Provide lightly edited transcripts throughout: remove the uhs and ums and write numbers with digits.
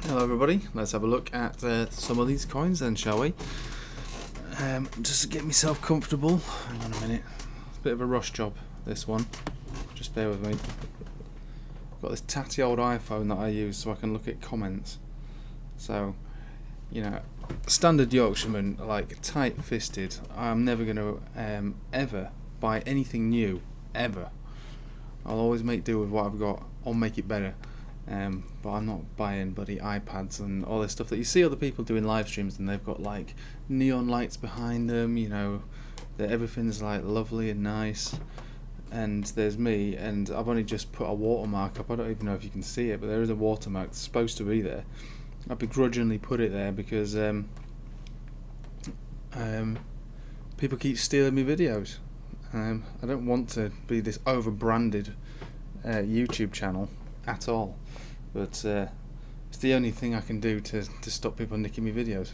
Hello everybody, let's have a look at some of these coins then, shall we? Just to get myself comfortable. Hang on a minute. It's a bit of a rush job, this one. Just bear with me. I've got this tatty old iPhone that I use so I can look at comments. So, you know, standard Yorkshireman, like tight-fisted. I'm never going to ever buy anything new, ever. I'll always make do with what I've got, or make it better. But I'm not buying bloody iPads and all this stuff that you see other people doing live streams, and they've got like neon lights behind them, you know, that everything's like lovely and nice, and there's me, and I've only just put a watermark up. I don't even know if you can see it, but there is a watermark that's supposed to be there. I begrudgingly put it there because people keep stealing me videos. I don't want to be this over-branded YouTube channel at all, but it's the only thing I can do to stop people nicking me videos.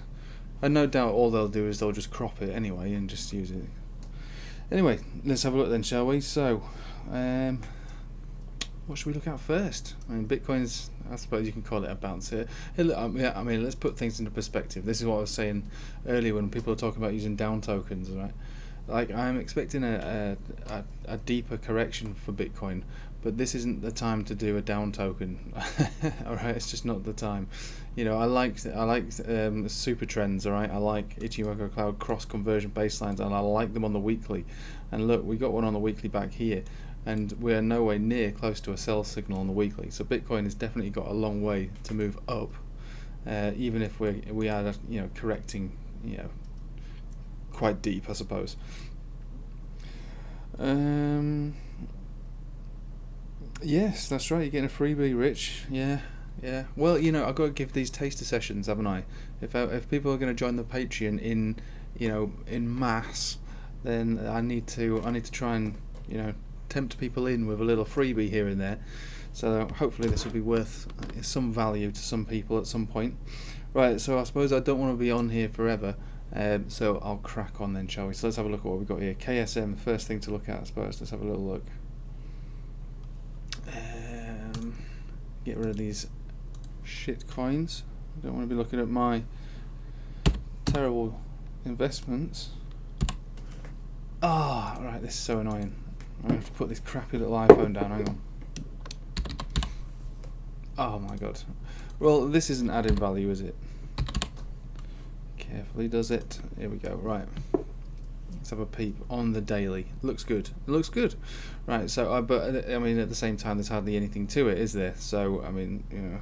And no doubt all they'll do is they'll just crop it anyway and just use it. Anyway, let's have a look then, shall we? So, what should we look at first? I mean, Bitcoin's, I suppose you can call it a bounce here. Yeah, I mean, let's put things into perspective. This is what I was saying earlier when people are talking about using down tokens, right? Like, I'm expecting a deeper correction for Bitcoin, but this isn't the time to do a down token. Alright, it's just not the time. You know, I like super trends, alright? I like Ichimoku Cloud cross conversion baselines, and I like them on the weekly. And look, we got one on the weekly back here, and we're nowhere near close to a sell signal on the weekly. So Bitcoin has definitely got a long way to move up, even if we are, you know, correcting, you know, quite deep, I suppose. Yes, that's right. You're getting a freebie, Rich. Yeah. Well, you know, I've got to give these taster sessions, haven't I? If people are going to join the Patreon in mass, then I need to try and, you know, tempt people in with a little freebie here and there. So hopefully this will be worth some value to some people at some point. Right. So I suppose I don't want to be on here forever. So I'll crack on then, shall we? So let's have a look at what we've got here. KSM, first thing to look at, I suppose. Let's have a little look. Get rid of these shit coins. I don't want to be looking at my terrible investments. Right, this is so annoying. I'm going to have to put this crappy little iPhone down. Hang on. Oh my god. Well, this isn't adding value, is it? Carefully does it. Here we go. Right. Let's have a peep on the daily. Looks good. It looks good. Right. So, but I mean, at the same time, there's hardly anything to it, is there? So, I mean, you know,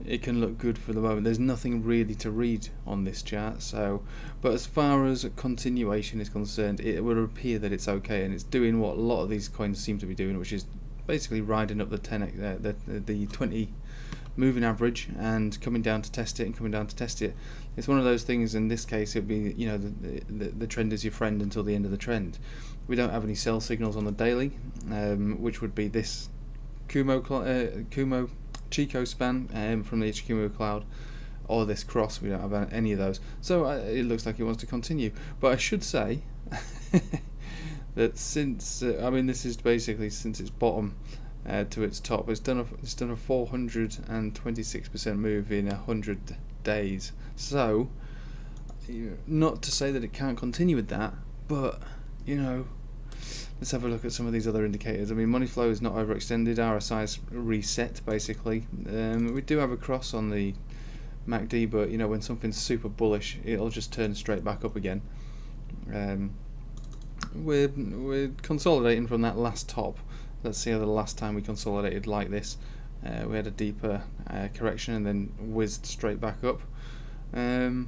it can look good for the moment. There's nothing really to read on this chart. So, but as far as continuation is concerned, it would appear that it's okay, and it's doing what a lot of these coins seem to be doing, which is basically riding up the 20 moving average and coming down to test it and coming down to test it. It's one of those things. In this case, it'd be, you know, the trend is your friend until the end of the trend. We don't have any sell signals on the daily, which would be this Kumo Chico span from the Ichimoku Cloud, or this cross. We don't have any of those. So it looks like it wants to continue. But I should say that since I mean, this is basically since its bottom to its top, it's done a 426% move in 100 days. So, not to say that it can't continue with that, but, you know, let's have a look at some of these other indicators. I mean, money flow is not overextended, RSI's reset basically. We do have a cross on the MACD, but, you know, when something's super bullish, it'll just turn straight back up again. We're consolidating from that last top. Let's see how the last time we consolidated like this. We had a deeper correction and then whizzed straight back up. To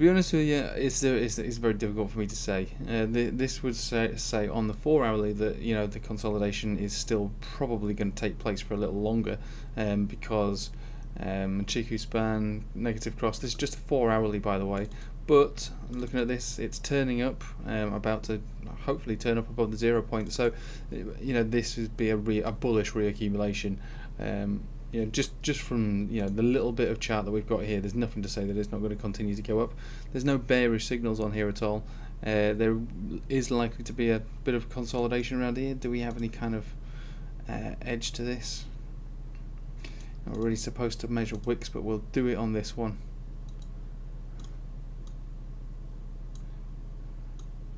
be honest with you, it's very difficult for me to say. This would say on the 4 hourly that, you know, the consolidation is still probably going to take place for a little longer, because Chiku span, negative cross. This is just a 4 hourly, by the way. But looking at this, it's turning up, about to hopefully turn up above the 0 point. So, you know, this would be a bullish reaccumulation. You know, just from, you know, the little bit of chart that we've got here, there's nothing to say that it's not going to continue to go up. There's no bearish signals on here at all. There is likely to be a bit of consolidation around here. Do we have any kind of edge to this? Not really supposed to measure wicks, but we'll do it on this one.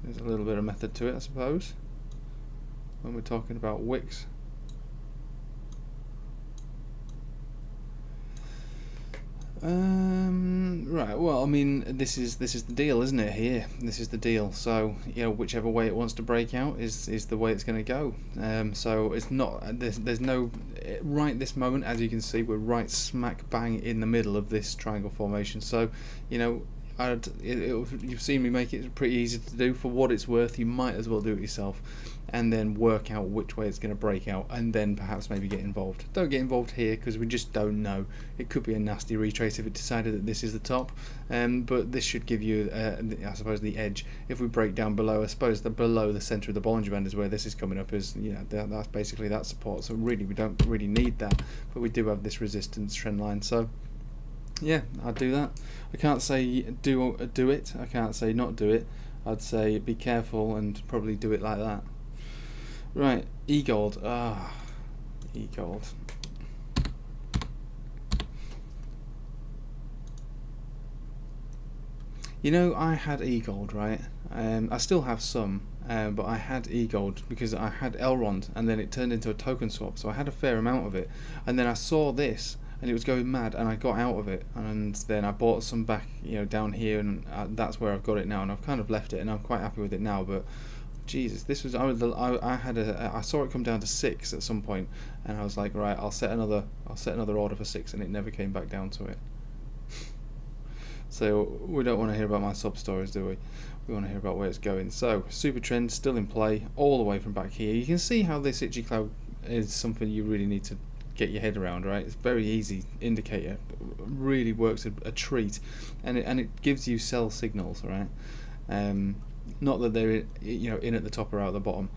There's a little bit of method to it, I suppose, when we're talking about wicks. Right, well, I mean, this is the deal, isn't it? Here, this is the deal. So, you know, whichever way it wants to break out is the way it's going to go. So it's not, there's no, right this moment, as you can see, we're right smack bang in the middle of this triangle formation. So, you know, you've seen me make it pretty easy to do. For what it's worth, you might as well do it yourself, and then work out which way it's going to break out, and then perhaps maybe get involved. Don't get involved here because we just don't know. It could be a nasty retrace if it decided that this is the top, but this should give you, I suppose, the edge. If we break down below, I suppose the below the centre of the Bollinger Band is where this is coming up, is, you know, that's basically that support. So really, we don't really need that, but we do have this resistance trend line. So yeah, I'd do that. I can't say do it. I can't say not do it. I'd say be careful and probably do it like that. Right, E-Gold. E-Gold. You know, I had E-Gold, right? I still have some, but I had E-Gold because I had Elrond, and then it turned into a token swap, so I had a fair amount of it. And then I saw this, and it was going mad, and I got out of it, and then I bought some back, you know, down here, and that's where I've got it now, and I've kind of left it, and I'm quite happy with it now. But Jesus, this was I saw it come down to 6 at some point, and I was like, right, I'll set another order for 6, and it never came back down to it. So we don't want to hear about my sub stories, do we? We want to hear about where it's going. So super trend still in play all the way from back here. You can see how this itchy cloud is something you really need to get your head around, right? It's a very easy indicator. It really works a treat, and it gives you sell signals, right? Not that they're, you know, in at the top or out at the bottom.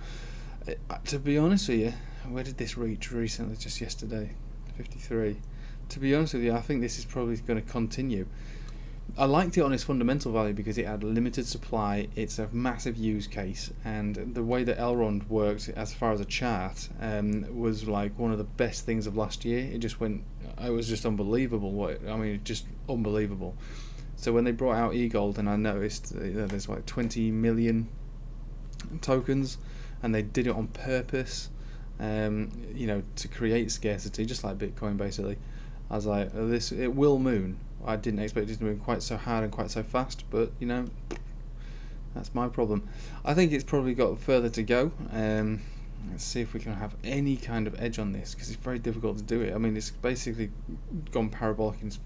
To be honest with you, where did this reach recently? Just yesterday, 53. To be honest with you, I think this is probably going to continue. I liked it on its fundamental value because it had limited supply, it's a massive use case, and the way that Elrond works as far as a chart was like one of the best things of last year. It was just unbelievable. Just unbelievable. So when they brought out E-Gold, and I noticed there's like 20 million tokens, and they did it on purpose, you know, to create scarcity, just like Bitcoin basically. I was like, it will moon. I didn't expect it to move quite so hard and quite so fast, but you know, that's my problem. I think it's probably got further to go. Let's see if we can have any kind of edge on this, because it's very difficult to do it. I mean, it's basically gone parabolic, and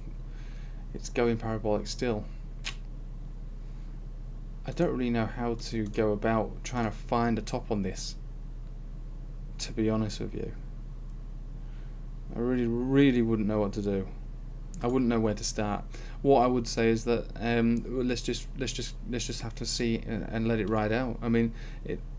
it's going parabolic still. I don't really know how to go about trying to find a top on this, to be honest with you. I really wouldn't know what to do. I wouldn't know where to start. What I would say is that let's just have to see and let it ride out. I mean,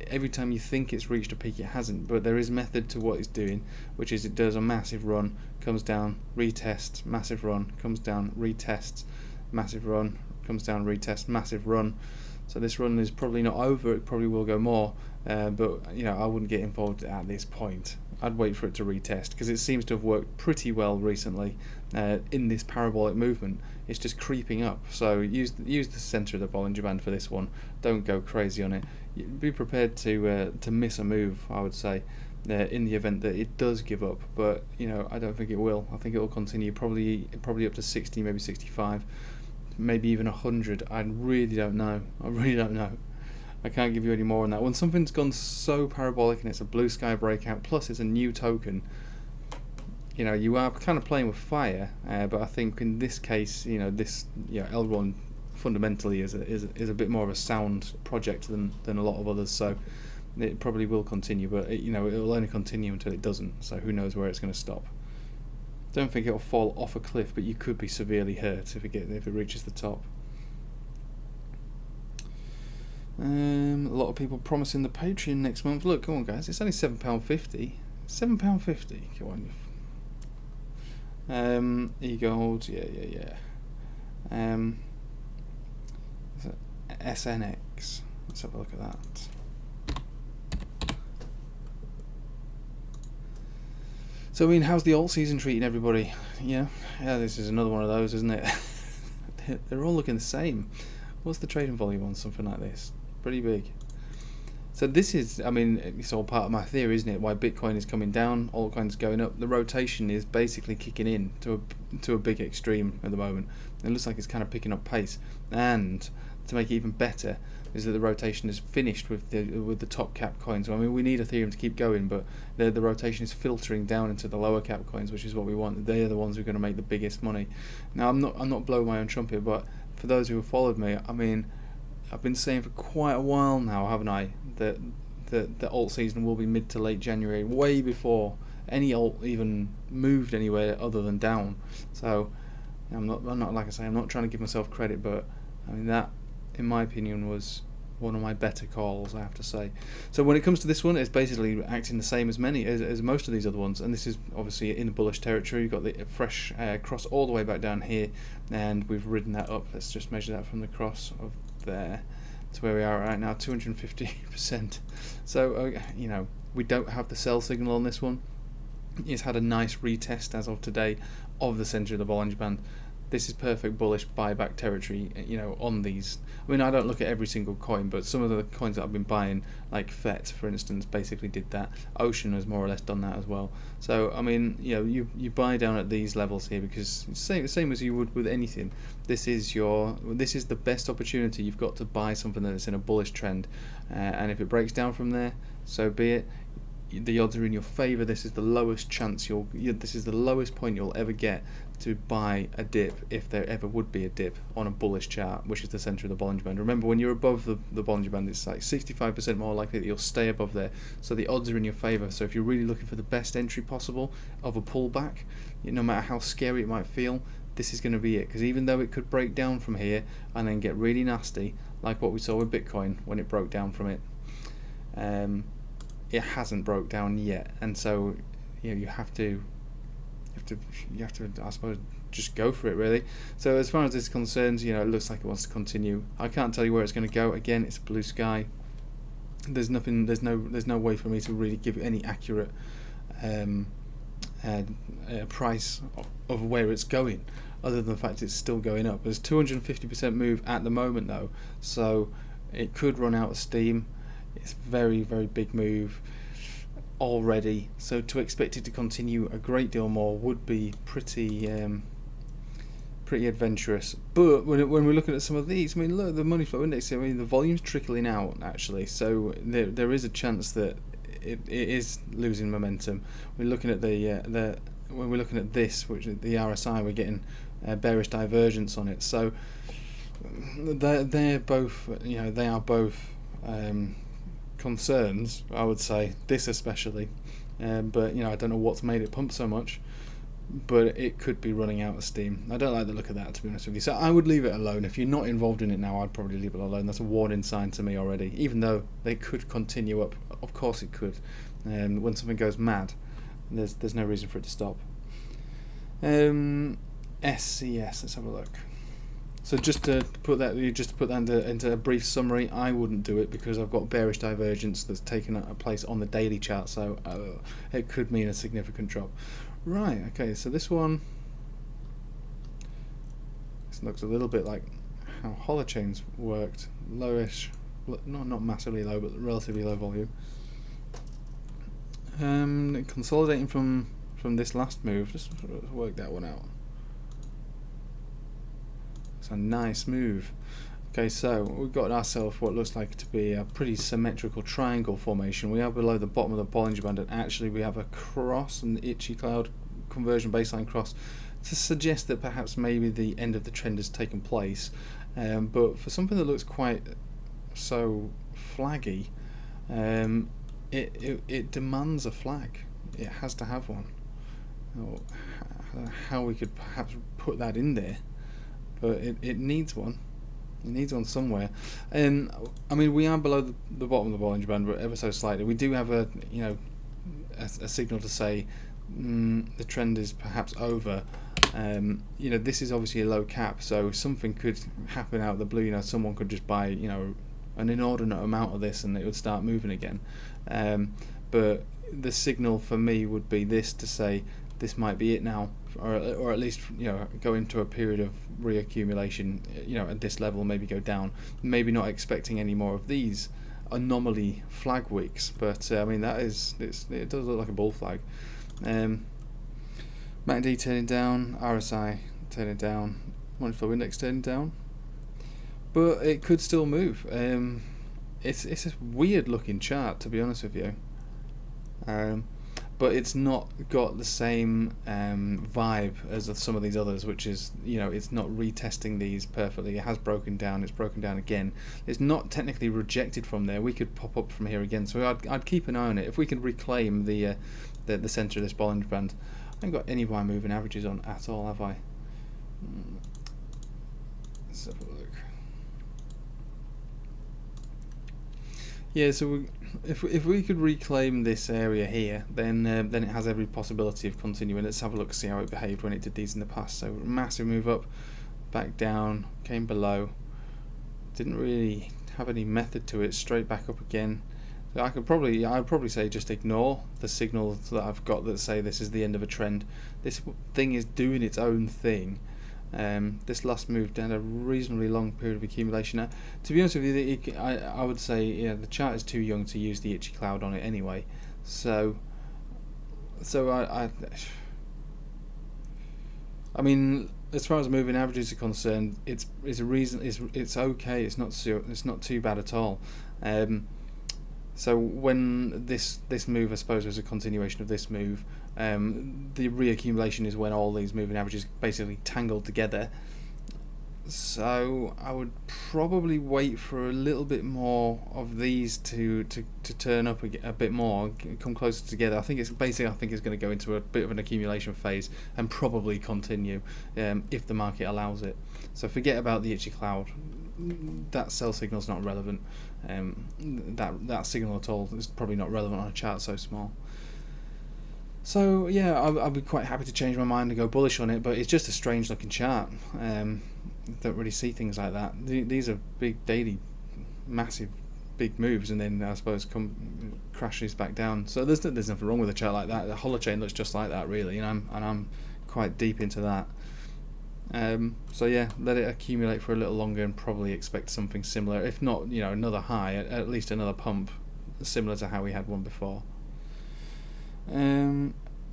every time you think it's reached a peak, it hasn't. But there is method to what it's doing, which is it does a massive run, comes down, retests, massive run, comes down, retests, massive run, comes down, retests, massive run. So this run is probably not over. It probably will go more. But you know, I wouldn't get involved at this point. I'd wait for it to retest, because it seems to have worked pretty well recently in this parabolic movement. It's just creeping up, so use the centre of the Bollinger Band for this one. Don't go crazy on it. Be prepared to miss a move, I would say, in the event that it does give up. But you know, I don't think it will. I think it will continue, probably up to 60, maybe 65, maybe even 100. I really don't know. I can't give you any more on that. When something's gone so parabolic and it's a blue sky breakout, plus it's a new token, you know, you are kind of playing with fire. But I think in this case, you know, Elrond fundamentally is a bit more of a sound project than a lot of others. So it probably will continue, but you know, it will only continue until it doesn't. So who knows where it's going to stop? Don't think it'll fall off a cliff, but you could be severely hurt if it reaches the top. A lot of people promising the Patreon next month. Look, come on guys, it's only £7.50. £7.50. Come on. E-Gold, yeah. SNX. Let's have a look at that. So I mean, how's the alt season treating everybody? Yeah, this is another one of those, isn't it? They're all looking the same. What's the trading volume on something like this? Pretty big. So this is, I mean, it's all part of my theory, isn't it? Why Bitcoin is coming down, altcoins going up. The rotation is basically kicking in to a big extreme at the moment. It looks like it's kind of picking up pace. And to make it even better, is that the rotation is finished with the top cap coins. I mean, we need Ethereum to keep going, but the rotation is filtering down into the lower cap coins, which is what we want. They are the ones who are going to make the biggest money. Now, I'm not blowing my own trumpet, but for those who have followed me, I mean, I've been saying for quite a while now, haven't I, that the alt season will be mid to late January, way before any alt even moved anywhere other than down. So I'm not like I say, I'm not trying to give myself credit, but I mean that, in my opinion, was one of my better calls, I have to say. So when it comes to this one, it's basically acting the same as most of these other ones, and this is obviously in the bullish territory. You've got the fresh cross all the way back down here, and we've ridden that up. Let's just measure that from the cross of there to where we are right now, 250%. So you know, we don't have the sell signal on this one. It's had a nice retest as of today of the center of the Bollinger Band. This is perfect bullish buyback territory, you know, on these. I mean, I don't look at every single coin, but some of the coins that I've been buying, like FET, for instance, basically did that. Ocean has more or less done that as well. So, I mean, you know, you buy down at these levels here because it's the same as you would with anything. This is the best opportunity you've got to buy something that's in a bullish trend, and if it breaks down from there, so be it. The odds are in your favor. This is the lowest chance this is the lowest point you'll ever get to buy a dip, if there ever would be a dip on a bullish chart, which is the center of the Bollinger Band. Remember, when you're above the Bollinger Band, it's like 65% more likely that you'll stay above there. So the odds are in your favor. So if you're really looking for the best entry possible of a pullback, no matter how scary it might feel, this is going to be it. Because even though it could break down from here and then get really nasty, like what we saw with Bitcoin when it broke down from it, it hasn't broke down yet, and so you have to I suppose just go for it, really. So as far as this is concerned, it looks like it wants to continue. I can't tell you where it's going to go. Again, it's blue sky. There's no way for me to really give any accurate price of where it's going, other than the fact it's still going up. There's 250% move at the moment though, so it could run out of steam. It's very, very big move already, so to expect it to continue a great deal more would be pretty adventurous. But when we're looking at some of these, I mean, look, the money flow index, I mean, the volume's trickling out actually, so there is a chance that it is losing momentum. We're looking at when we're looking at this, which is the RSI, we're getting bearish divergence on it. So they're both, they are both concerns, I would say, this especially, but I don't know what's made it pump so much, but it could be running out of steam. I don't like the look of that, to be honest with you, so I would leave it alone. If you're not involved in it now, I'd probably leave it alone. That's a warning sign to me already, even though they could continue up. Of course it could. When something goes mad, there's no reason for it to stop. SCS, let's have a look. So just to put that into a brief summary, I wouldn't do it because I've got bearish divergence that's taken a place on the daily chart, so it could mean a significant drop. Right, okay, so this one, this looks a little bit like how Holochain's worked. Lowish, not massively low, but relatively low volume. Consolidating from this last move, just work that one out. It's a nice move. Okay, so we've got ourselves what looks like to be a pretty symmetrical triangle formation. We are below the bottom of the Bollinger Band, and actually we have a cross, an itchy cloud conversion baseline cross, to suggest that perhaps maybe the end of the trend has taken place. But for something that looks quite so flaggy, it demands a flag. It has to have one. I don't know how we could perhaps put that in there, but it needs one. It needs one somewhere. And I mean, we are below the bottom of the Bollinger Band, but ever so slightly. We do have a signal to say the trend is perhaps over. This is obviously a low cap, so something could happen out of the blue. Someone could just buy an inordinate amount of this, and it would start moving again. But the signal for me would be this, to say this might be it now, or at least, you know, go into a period of reaccumulation, you know, at this level, maybe go down, maybe not expecting any more of these anomaly flag wicks, but I mean, it does look like a bull flag. MACD turning down, RSI turning down, Money Flow Index turning down, but it could still move. It's a weird looking chart, to be honest with you, but it's not got the same vibe as some of these others, which is, you know, it's not retesting these perfectly. It has broken down. It's broken down again. It's not technically rejected from there. We could pop up from here again, so I'd keep an eye on it. If we can reclaim the center of this Bollinger Band. I haven't got any buy moving averages on at all, have I? Let's have a look. Yeah, so if we could reclaim this area here, then it has every possibility of continuing. Let's have a look, see how it behaved when it did these in the past. So massive move up, back down, came below, didn't really have any method to it, straight back up again. So I'd probably say just ignore the signals that I've got that say this is the end of a trend. This thing is doing its own thing. This last move down a reasonably long period of accumulation. Now, to be honest with you, I would say, yeah, the chart is too young to use the itchy cloud on it anyway. So I mean, as far as moving averages are concerned, it's okay. It's not too bad at all. So when this move, I suppose, was a continuation of this move, the reaccumulation is when all these moving averages basically tangled together. So I would probably wait for a little bit more of these to turn up a bit more, come closer together. I think it's going to go into a bit of an accumulation phase and probably continue if the market allows it. So forget about the itchy cloud. That sell signal is not relevant. That signal at all is probably not relevant on a chart so small. So yeah, I'll be quite happy to change my mind and go bullish on it, but it's just a strange looking chart. Don't really see things like that. These are big daily, massive, big moves, and then I suppose crashes back down. So there's nothing wrong with a chart like that. The Holochain looks just like that, really, and I'm quite deep into that. So yeah, let it accumulate for a little longer and probably expect something similar. If not, you know, another high, at least another pump similar to how we had one before.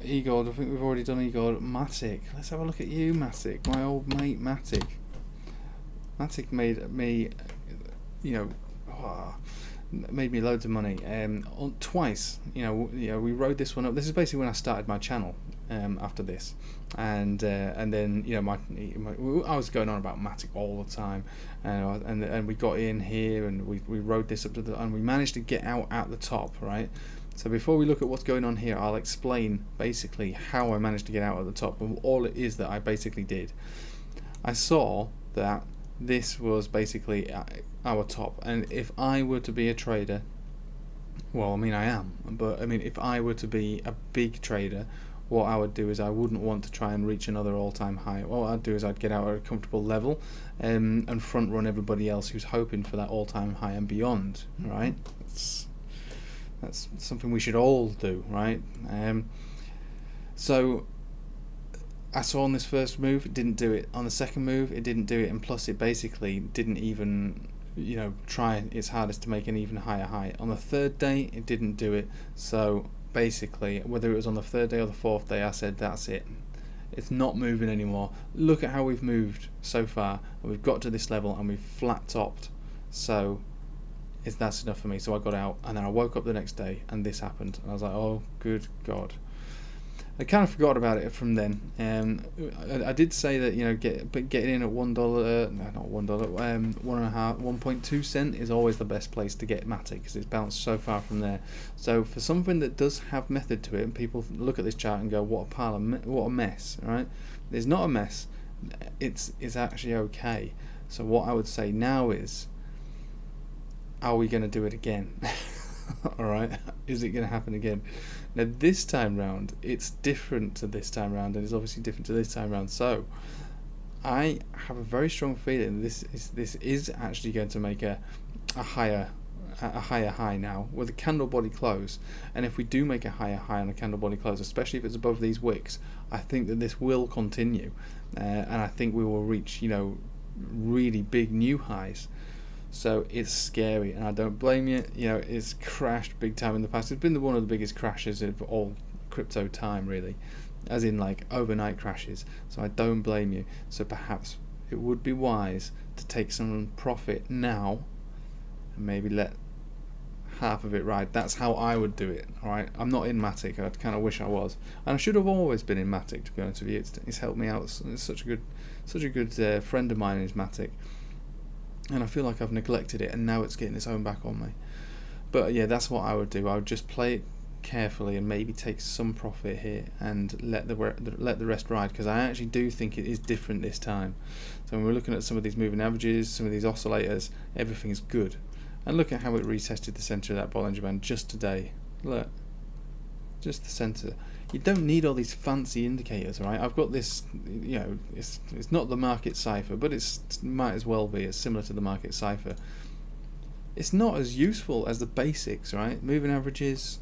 Eagle, I think we've already done Eagle. Matic, let's have a look at you, Matic, my old mate Matic. Matic made me, made me loads of money. Twice, we rode this one up. This is basically when I started my channel. After this, and then I was going on about Matic all the time, and we got in here and we rode this up to and we managed to get out at the top, right? So before we look at what's going on here, I'll explain basically how I managed to get out at the top and all it is that I basically did. I saw that this was basically our top, and if I were to be a trader, well, I mean I am, but I mean if I were to be a big trader, what I would do is I wouldn't want to try and reach another all-time high. What I'd do is I'd get out at a comfortable level and front run everybody else who's hoping for that all-time high and beyond, right? That's something we should all do, right? So I saw on this first move, it didn't do it. On the second move, it didn't do it, and plus it basically didn't even try its hardest to make an even higher high. On the third day, it didn't do it. So basically, whether it was on the third day or the fourth day, I said that's it, it's not moving anymore. Look at how we've moved so far, and we've got to this level and we've flat topped, so that's enough for me. So I got out, and then I woke up the next day and this happened, and I was like, oh good god. I kind of forgot about it from then. I did say that getting in at $1, not $1, 1.2 cent is always the best place to get Matic because it's bounced so far from there. So for something that does have method to it, and people look at this chart and go, what a mess, right? It's not a mess. It's actually okay. So what I would say now is, are we going to do it again? Alright, is it going to happen again? Now this time round, it's different to this time round, and it's obviously different to this time round. So I have a very strong feeling this is actually going to make a higher at a higher high now with a candle body close, and if we do make a higher high on a candle body close, especially if it's above these wicks, I think that this will continue, and I think we will reach, you know, really big new highs. So it's scary, and I don't blame you. You know, it's crashed big time in the past. It's been one of the biggest crashes of all crypto time, really, as in like overnight crashes. So I don't blame you. So perhaps it would be wise to take some profit now and maybe let half of it ride. That's how I would do it. All right, I'm not in Matic. I kind of wish I was, and I should have always been in Matic, to be honest with you. It's helped me out. It's such a good friend of mine is Matic, and I feel like I've neglected it, and now it's getting its own back on me. But yeah, that's what I would do. I would just play it carefully and maybe take some profit here and let the rest ride, because I actually do think it is different this time. So when we're looking at some of these moving averages, some of these oscillators, everything is good. And look at how it retested the center of that Bollinger Band just today. Look, just the center. You don't need all these fancy indicators, right? I've got this, you know, it's not the market cipher, but it might as well be. It's similar to the market cipher. It's not as useful as the basics, right? Moving averages,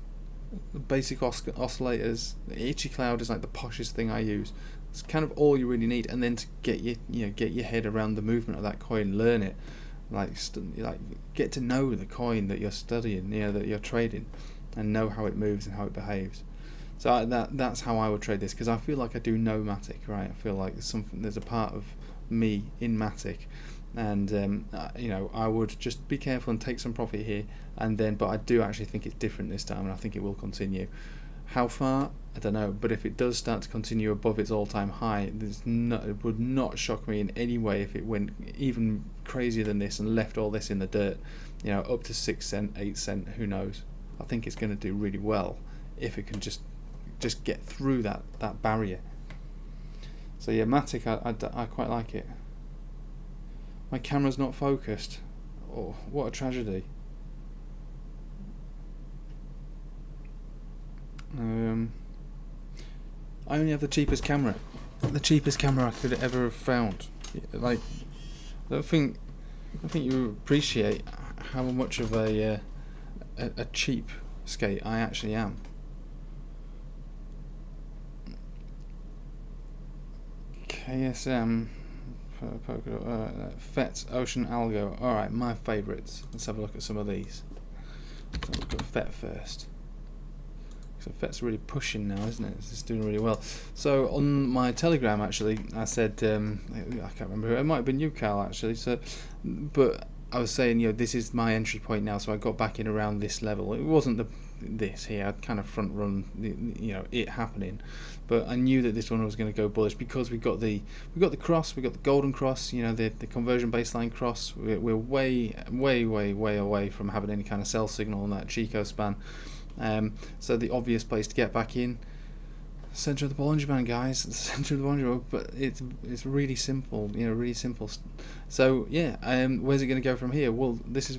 the basic oscillators. The itchy cloud is like the poshest thing I use. It's kind of all you really need, and then to get your head around the movement of that coin, learn it, like get to know the coin that you're studying, you know, that you're trading, and know how it moves and how it behaves. So that's how I would trade this, because I feel like I do know Matic, right? I feel like there's a part of me in Matic, and you know, I would just be careful and take some profit here, but I do actually think it's different this time, and I think it will continue. How far? I don't know, but if it does start to continue above its all-time high, it would not shock me in any way if it went even crazier than this and left all this in the dirt, you know, up to 6 cent, 8 cent, who knows. I think it's going to do really well if it can just get through that barrier. So yeah, Matic, I quite like it. My camera's not focused. Oh, what a tragedy. I only have the cheapest camera I could ever have found. Like, I don't think you appreciate how much of a cheap skate I actually am. KSM, FET, Ocean, ALGO. Alright, my favourites. Let's have a look at some of these. Let's look at FET first. So FET's really pushing now, isn't it? It's doing really well. So on my Telegram, actually, I said, I can't remember who, it might have been you, Cal, actually. So, but I was saying, you know, this is my entry point now. So I got back in around this level. It wasn't this here. I'd kind of front run, you know, it happening. But I knew that this one was going to go bullish because we got the cross, we got the golden cross, you know, the conversion baseline cross. We're way away from having any kind of sell signal on that Chico span. So the obvious place to get back in, center of the Bollinger Band, guys, the center of the Bollinger Band. But it's really simple, you know, really simple. So yeah, where's it going to go from here? Well, this is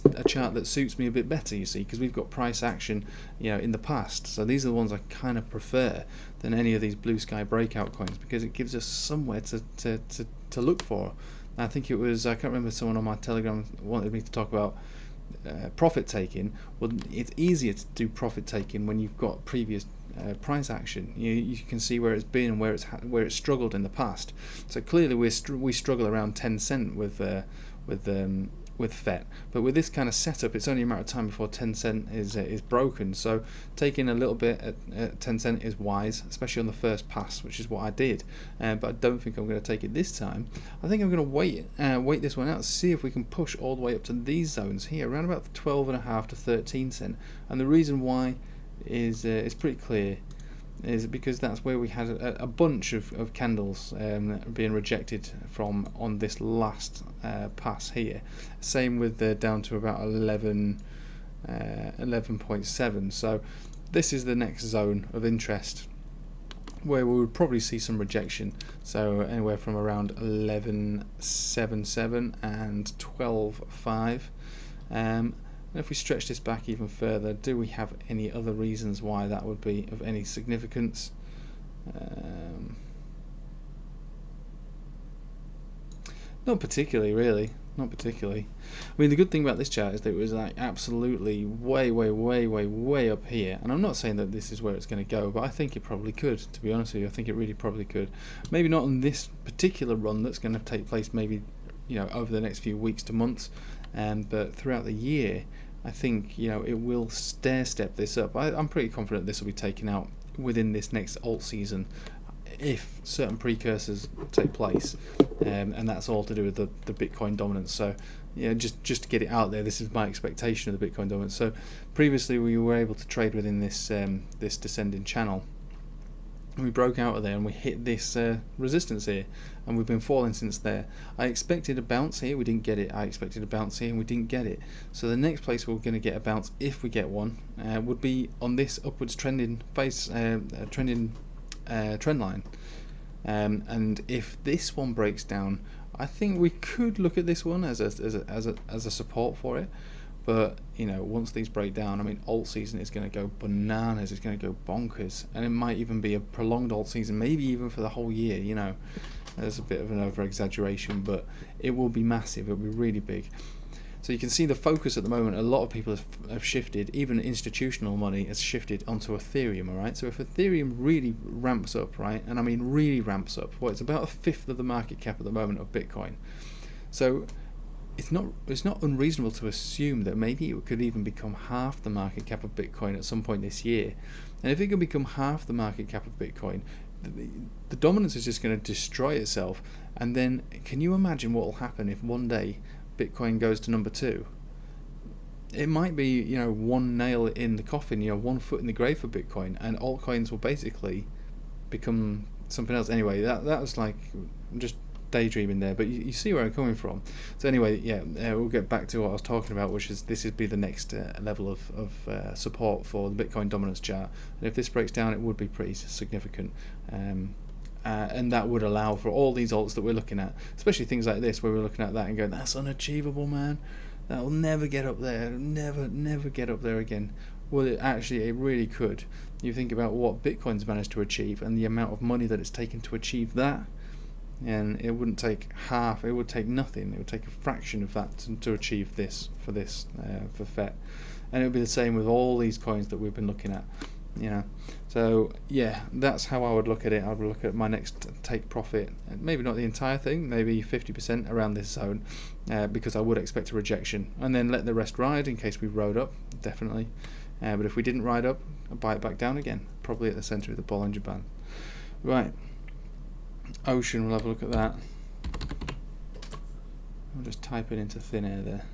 a chart that suits me a bit better, you see, because we've got price action, you know, in the past. So these are the ones I kind of prefer than any of these blue sky breakout coins, because it gives us somewhere to look for. And I think it was, I can't remember, someone on my Telegram wanted me to talk about profit taking. Well, it's easier to do profit taking when you've got previous price action. You can see where it's been and where it's struggled in the past. So clearly we struggle around 10 cent with FET, but with this kind of setup, it's only a matter of time before 10 cent is broken. So taking a little bit at 10 cent is wise, especially on the first pass, which is what I did. But I don't think I'm going to take it this time. I think I'm going to wait this one out, see if we can push all the way up to these zones here, around about 12.5 to 13 cent. And the reason why is pretty clear. Is because that's where we had a bunch of candles being rejected from on this last pass here. Same with down to about 11.7. So this is the next zone of interest where we would probably see some rejection. So anywhere from around 11.77 and 12.5. And if we stretch this back even further, do we have any other reasons why that would be of any significance? Not particularly, really. not particularly. I mean, the good thing about this chart is that it was like absolutely way up here, and I'm not saying that this is where it's going to go, but I think it probably could, to be honest with you. I think it really probably could. Maybe not on this particular run that's going to take place, maybe, you know, over the next few weeks to months, but throughout the year, I think, you know, it will stair-step this up. I'm pretty confident this will be taken out within this next alt season, if certain precursors take place, and that's all to do with the Bitcoin dominance. So, yeah, just to get it out there, this is my expectation of the Bitcoin dominance. So, previously we were able to trade within this this descending channel. We broke out of there and we hit this resistance here, and we've been falling since there. I expected a bounce here, we didn't get it. I expected a bounce here and we didn't get it. So the next place we're going to get a bounce, if we get one, would be on this upwards trending trend line, and if this one breaks down, I think we could look at this one as a support for it. But, you know, once these break down, I mean, alt season is going to go bananas, it's going to go bonkers, and it might even be a prolonged alt season, maybe even for the whole year. You know, there's a bit of an over exaggeration, but it will be massive, it will be really big. So you can see the focus at the moment, a lot of people have shifted, even institutional money has shifted onto Ethereum, alright? So if Ethereum really ramps up, right, and I mean really ramps up, well, it's about a fifth of the market cap at the moment of Bitcoin. So it's not unreasonable to assume that maybe it could even become half the market cap of Bitcoin at some point this year. And if it can become half the market cap of Bitcoin, the dominance is just going to destroy itself. And then can you imagine what will happen if one day Bitcoin goes to number 2? It might be, you know, one nail in the coffin, you know, one foot in the grave for Bitcoin, and altcoins will basically become something else. Anyway, that was like just daydreaming there, but you see where I'm coming from. So anyway, yeah, we'll get back to what I was talking about, which is this would be the next level of support for the Bitcoin dominance chart. And if this breaks down, it would be pretty significant. And that would allow for all these alts that we're looking at, especially things like this, where we're looking at that and going, that's unachievable, man. That will never get up there. Never get up there again. Well, it really could. You think about what Bitcoin's managed to achieve and the amount of money that it's taken to achieve that, and it wouldn't take half. It would take nothing. It would take a fraction of that to achieve this for FET. And it would be the same with all these coins that we've been looking at. You know, so yeah, that's how I would look at it. I would look at my next take profit, maybe not the entire thing, maybe 50% around this zone, because I would expect a rejection, and then let the rest ride in case we rode up, definitely. But if we didn't ride up, I'd buy it back down again, probably at the center of the Bollinger Band. Right, Ocean, we'll have a look at that. I'll just type it into thin air there.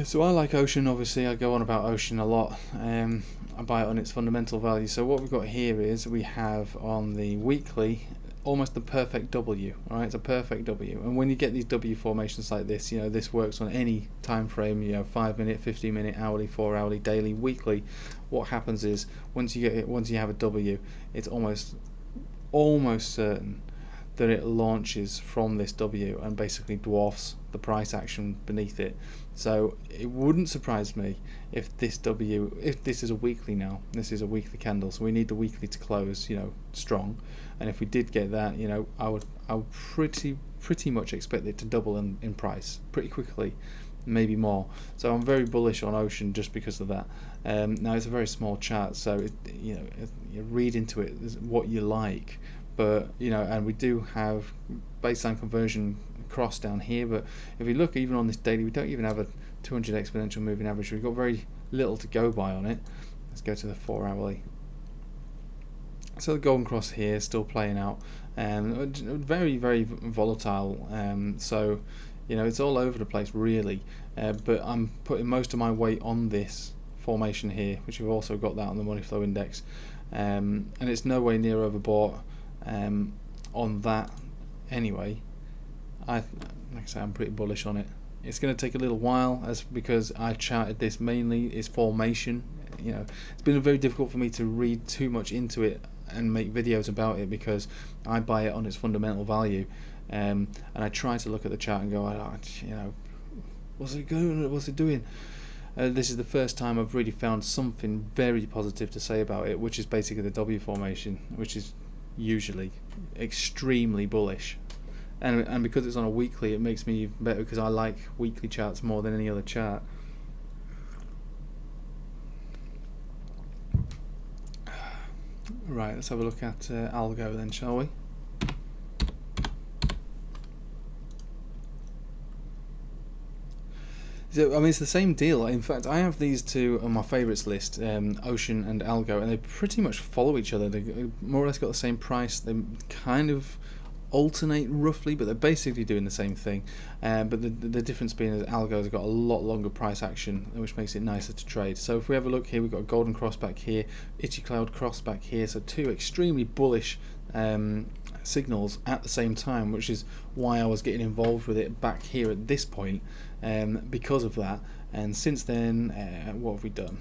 So I like Ocean, obviously. I go on about Ocean a lot. I buy it on its fundamental value. So what we've got here is we have on the weekly almost the perfect W. All right, it's a perfect W. And when you get these W formations like this, you know, this works on any time frame. You know, 5 minute, 15 minute, hourly, 4 hourly, daily, weekly. What happens is once you have a W, it's almost certain that it launches from this W and basically dwarfs the price action beneath it. So it wouldn't surprise me if this is a weekly now, this is a weekly candle, so we need the weekly to close, you know, strong. And if we did get that, you know, I would pretty much expect it to double in price pretty quickly, maybe more. So I'm very bullish on Ocean just because of that. Now it's a very small chart, so you read into it what you like. But, you know, and we do have baseline conversion cross down here, but if we look even on this daily, we don't even have a 200 exponential moving average. We've got very little to go by on it. Let's go to the 4 hourly. So the golden cross here is still playing out, very volatile. So, you know, it's all over the place really. But I'm putting most of my weight on this formation here, which we've also got that on the money flow index, and it's no way near overbought. On that anyway. Like I say, I'm pretty bullish on it. It's going to take a little while, because I charted this mainly its formation. You know, it's been very difficult for me to read too much into it and make videos about it, because I buy it on its fundamental value, and I try to look at the chart and go, oh, you know, what's it doing? This is the first time I've really found something very positive to say about it, which is basically the W formation, which is usually extremely bullish. And because it's on a weekly, it makes me even better, because I like weekly charts more than any other chart. Right, let's have a look at ALGO then, shall we? So, I mean, it's the same deal. In fact, I have these two on my favourites list, Ocean and ALGO, and they pretty much follow each other. They more or less got the same price. They kind of alternate roughly, but they're basically doing the same thing. But the difference being that ALGO's got a lot longer price action, which makes it nicer to trade. So if we have a look here, we've got a golden cross back here, itchy cloud cross back here. So two extremely bullish signals at the same time, which is why I was getting involved with it back here at this point, because of that. And since then, what have we done?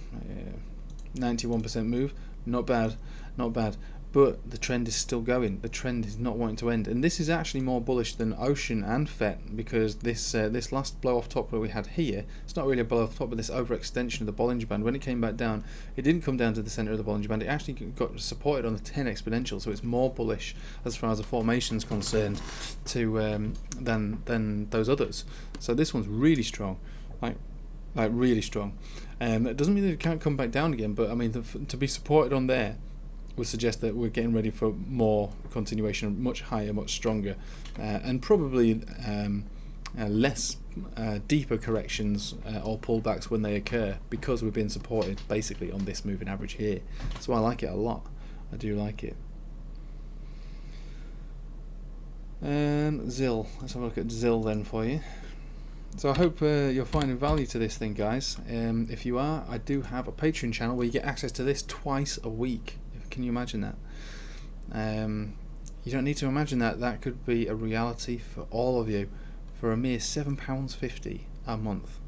91% move, not bad, not bad. But the trend is still going. The trend is not wanting to end, and this is actually more bullish than Ocean and FET, because this last blow off top that we had here, it's not really a blow off top, but this overextension of the Bollinger Band, when it came back down, it didn't come down to the center of the Bollinger Band. It actually got supported on the 10 exponential, so it's more bullish as far as the formation is concerned to than those others. So this one's really strong, like really strong. That doesn't mean that it can't come back down again, but I mean to be supported on there would suggest that we're getting ready for more continuation, much higher, much stronger, and probably less deeper corrections or pullbacks when they occur, because we're being supported basically on this moving average here. So I like it a lot. I do like it. ZIL. Let's have a look at ZIL then for you. So I hope you're finding value to this thing, guys. If you are, I do have a Patreon channel where you get access to this twice a week. Can you imagine that? You don't need to imagine that. That could be a reality for all of you for a mere £7.50 a month.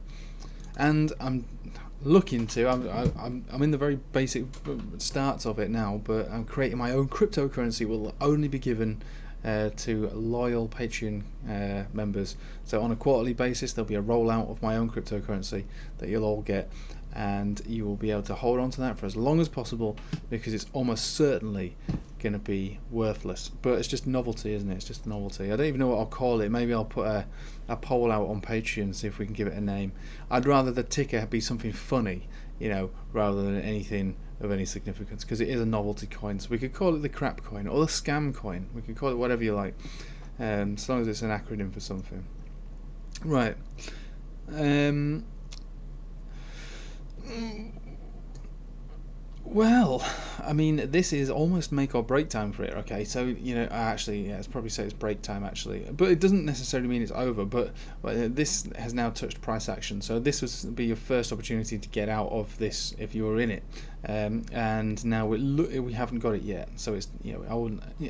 And I'm looking to. I'm in the very basic starts of it now, but I'm creating my own cryptocurrency. Will only be given to loyal Patreon members. So on a quarterly basis, there'll be a rollout of my own cryptocurrency that you'll all get, and you will be able to hold on to that for as long as possible, because it's almost certainly going to be worthless. But it's just novelty, isn't it? It's just novelty. I don't even know what I'll call it. Maybe I'll put a poll out on Patreon, see if we can give it a name. I'd rather the ticker be something funny, you know, rather than anything of any significance, because it is a novelty coin. So we could call it the crap coin or the scam coin. We could call it whatever you like, as long as it's an acronym for something. Right. Well, I mean, this is almost make or break time for it. Okay, so you know, actually, yeah, it's probably say it's break time actually, but it doesn't necessarily mean it's over. But this has now touched price action, so this would be your first opportunity to get out of this if you were in it. And now we haven't got it yet, so it's, you know,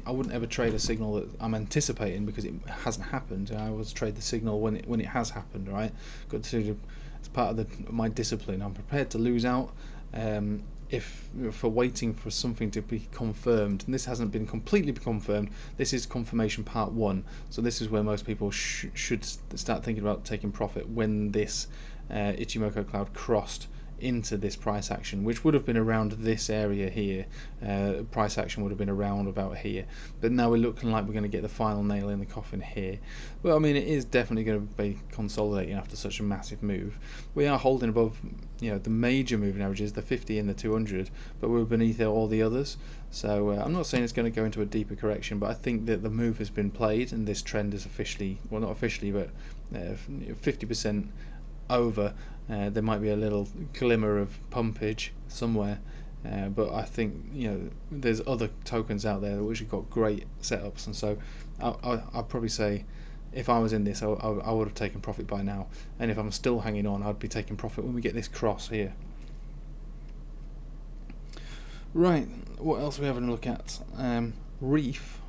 I wouldn't ever trade a signal that I'm anticipating because it hasn't happened. I always trade the signal when it has happened. Right, got to. It's part of my discipline. I'm prepared to lose out. For waiting for something to be confirmed, and this hasn't been completely confirmed. This is confirmation part 1, so this is where most people should start thinking about taking profit when this Ichimoku cloud crossed into this price action, which would have been around this area here. Price action would have been around about here, but now we're looking like we're going to get the final nail in the coffin here. Well, I mean, it is definitely going to be consolidating after such a massive move. We are holding above, you know, the major moving averages, the 50 and the 200, but we're beneath all the others. So I'm not saying it's going to go into a deeper correction, but I think that the move has been played, and this trend is officially, well, not officially, but 50% over. There might be a little glimmer of pumpage somewhere, but I think, you know, there's other tokens out there which have got great setups, and so I'd probably say if I was in this, I would have taken profit by now, and if I'm still hanging on, I'd be taking profit when we get this cross here. Right, what else are we having a look at? REEF.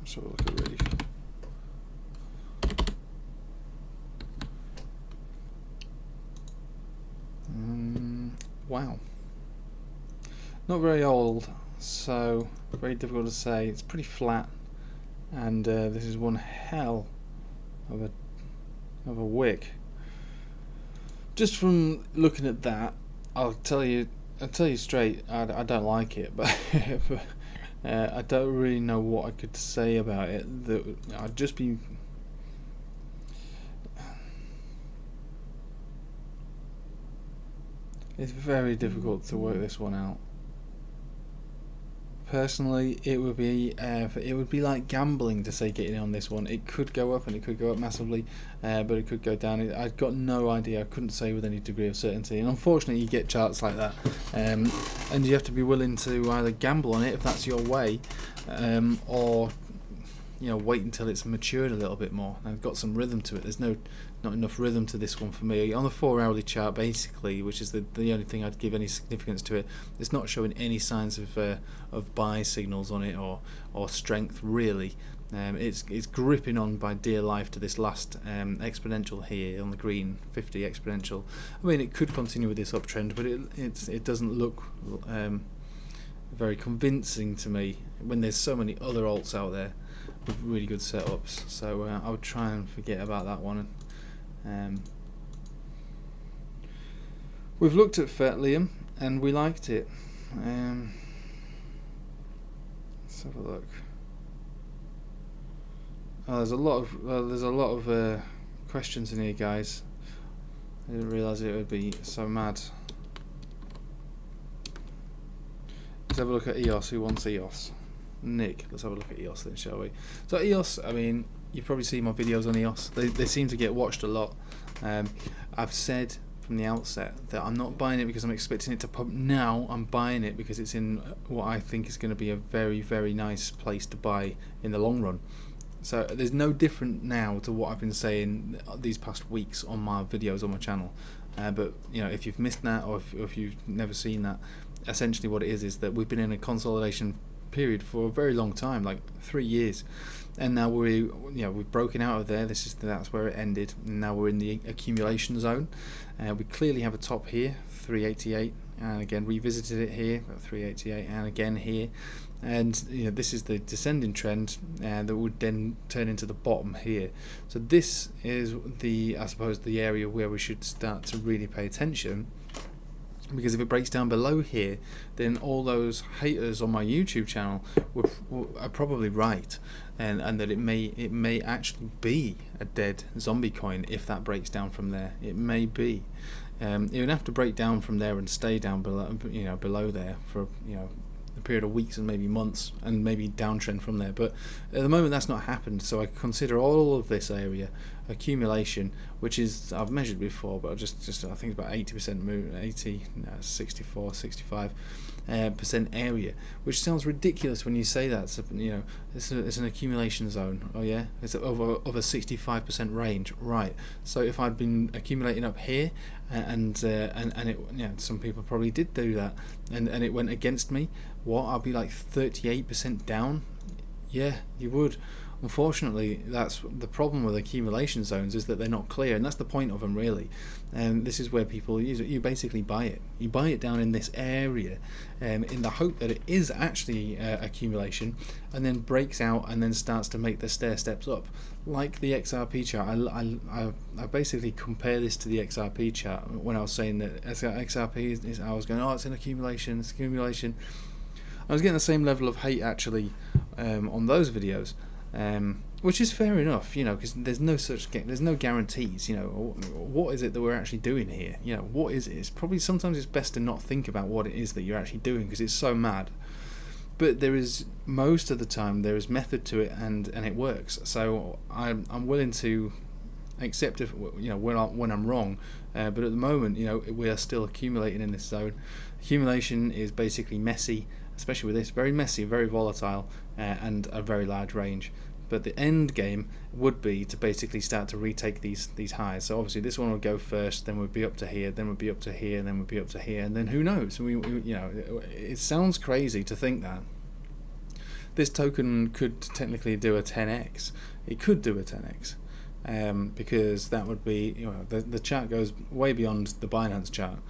Let's have a look at REEF. Wow, not very old, so very difficult to say. It's pretty flat, and this is one hell of a wick. just from looking at that, I'll tell you straight, I don't like it, but I don't really know what I could say about it. That I'd just be. It's very difficult to work this one out. Personally, it would be like gambling to say getting in on this one. It could go up and it could go up massively, but it could go down. I've got no idea. I couldn't say with any degree of certainty. And unfortunately, you get charts like that, and you have to be willing to either gamble on it if that's your way, or wait until it's matured a little bit more and got some rhythm to it. There's not enough rhythm to this one for me. On the 4-hourly chart, basically, which is the only thing I'd give any significance to it, it's not showing any signs of buy signals on it or strength really. It's gripping on by dear life to this last exponential here on the green 50 exponential. I mean, it could continue with this uptrend, but it doesn't look very convincing to me when there's so many other alts out there with really good setups. So I would try and forget about that one. We've looked at Liam and we liked it. Let's have a look. There's a lot of questions in here, guys. I didn't realise it would be so mad. Let's have a look at EOS. Who wants EOS? Nick. Let's have a look at EOS then, shall we? So EOS, I mean, you've probably seen my videos on EOS. They seem to get watched a lot. I've said from the outset that I'm not buying it because I'm expecting it to pump now. I'm buying it because it's in what I think is going to be a very, very nice place to buy in the long run. So there's no different now to what I've been saying these past weeks on my videos on my channel. But if you've missed that or if you've never seen that, essentially what it is that we've been in a consolidation period for a very long time, like 3 years, and now we've broken out of there. That's where it ended, and now we're in the accumulation zone. We clearly have a top here, 388, and again revisited it here at 388, and again here, and this is the descending trend, that would then turn into the bottom here. So this is I suppose the area where we should start to really pay attention. Because if it breaks down below here, then all those haters on my YouTube channel are probably right, and that it may actually be a dead zombie coin if that breaks down from there. It may be. It would have to break down from there and stay down below there for a period of weeks and maybe months, and maybe downtrend from there. But at the moment that's not happened, so I consider all of this area accumulation, which is, I've measured before, but just I think it's about 80% move, 64, 65% area, which sounds ridiculous when you say that. So, it's an accumulation zone. Oh yeah, it's of a 65% range, right? So if I'd been accumulating up here, and it, some people probably did do that, and it went against me, I'll be like 38% down. Yeah, you would. Unfortunately, that's the problem with accumulation zones, is that they're not clear, and that's the point of them really. And this is where people use it. You basically buy it. You buy it down in this area, in the hope that it is actually accumulation, and then breaks out and then starts to make the stair steps up, like the XRP chart. I basically compare this to the XRP chart when I was saying that XRP is I was going, it's an accumulation, it's accumulation. I was getting the same level of hate actually on those videos. Which is fair enough, because there's no guarantees. What is it that we're actually doing here? What is it? It's probably sometimes it's best to not think about what it is that you're actually doing, because it's so mad. But there is, most of the time, there is method to it, and it works. So I'm willing to accept if when I'm wrong. But at the moment, we are still accumulating in this zone. Accumulation is basically messy, especially with this, very messy, very volatile, and a very large range. But the end game would be to basically start to retake these highs. So obviously this one would go first, then we'd be up to here, then we'd be up to here, then we'd be up to here, and then who knows? It sounds crazy to think that this token could technically do a 10x. It could do a 10x. Because that would be, the chart goes way beyond the Binance chart.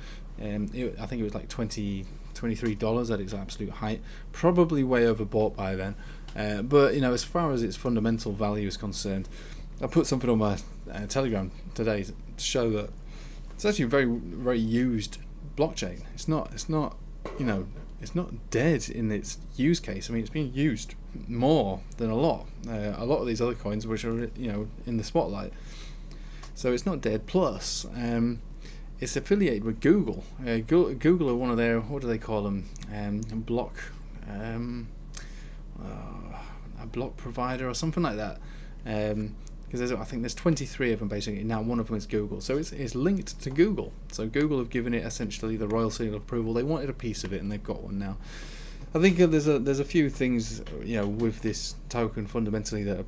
I think it was like $23 at its absolute height, probably way overbought by then. But as far as its fundamental value is concerned, I put something on my Telegram today to show that It's actually a very, very used blockchain. It's not you know, it's not dead in its use case. I mean, it's being used more than a lot of these other coins, which are, you know, in the spotlight. So it's not dead. Plus, it's affiliated with Google. Google are one of their, what do they call them? A block provider or something like that. Because I think there's 23 of them basically. Now one of them is Google, so it's linked to Google. So Google have given it essentially the royal seal of approval. They wanted a piece of it, and they've got one now. I think there's a few things, you know, with this token fundamentally that are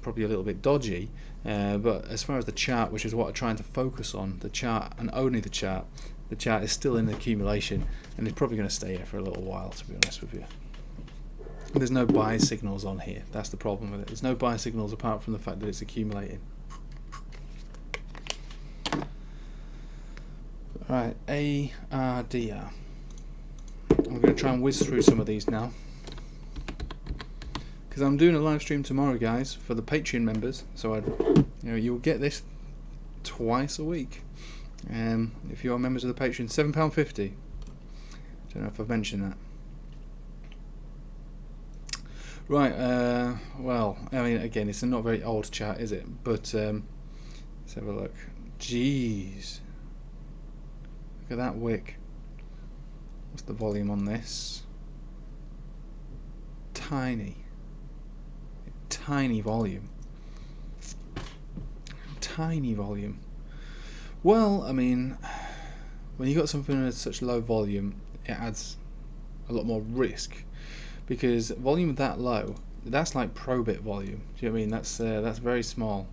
probably a little bit dodgy. But as far as the chart, which is what I'm trying to focus on, the chart and only the chart is still in accumulation, and it's probably going to stay here for a little while, to be honest with you. There's no buy signals on here. That's the problem with it. There's no buy signals apart from the fact that it's accumulating. Right, ARDR. I'm going to try and whiz through some of these now, because I'm doing a live stream tomorrow, guys, for the Patreon members. So you'll get this twice a week. If you are members of the Patreon, £7.50. Don't know if I've mentioned that. Right, well, I mean, again, it's a not very old chart, is it? But let's have a look. Jeez. Look at that wick. What's the volume on this? Tiny volume. Tiny volume. Well, I mean, when you got something with such low volume, it adds a lot more risk. Because volume that low, that's like Probit volume. Do you know what I mean? That's very small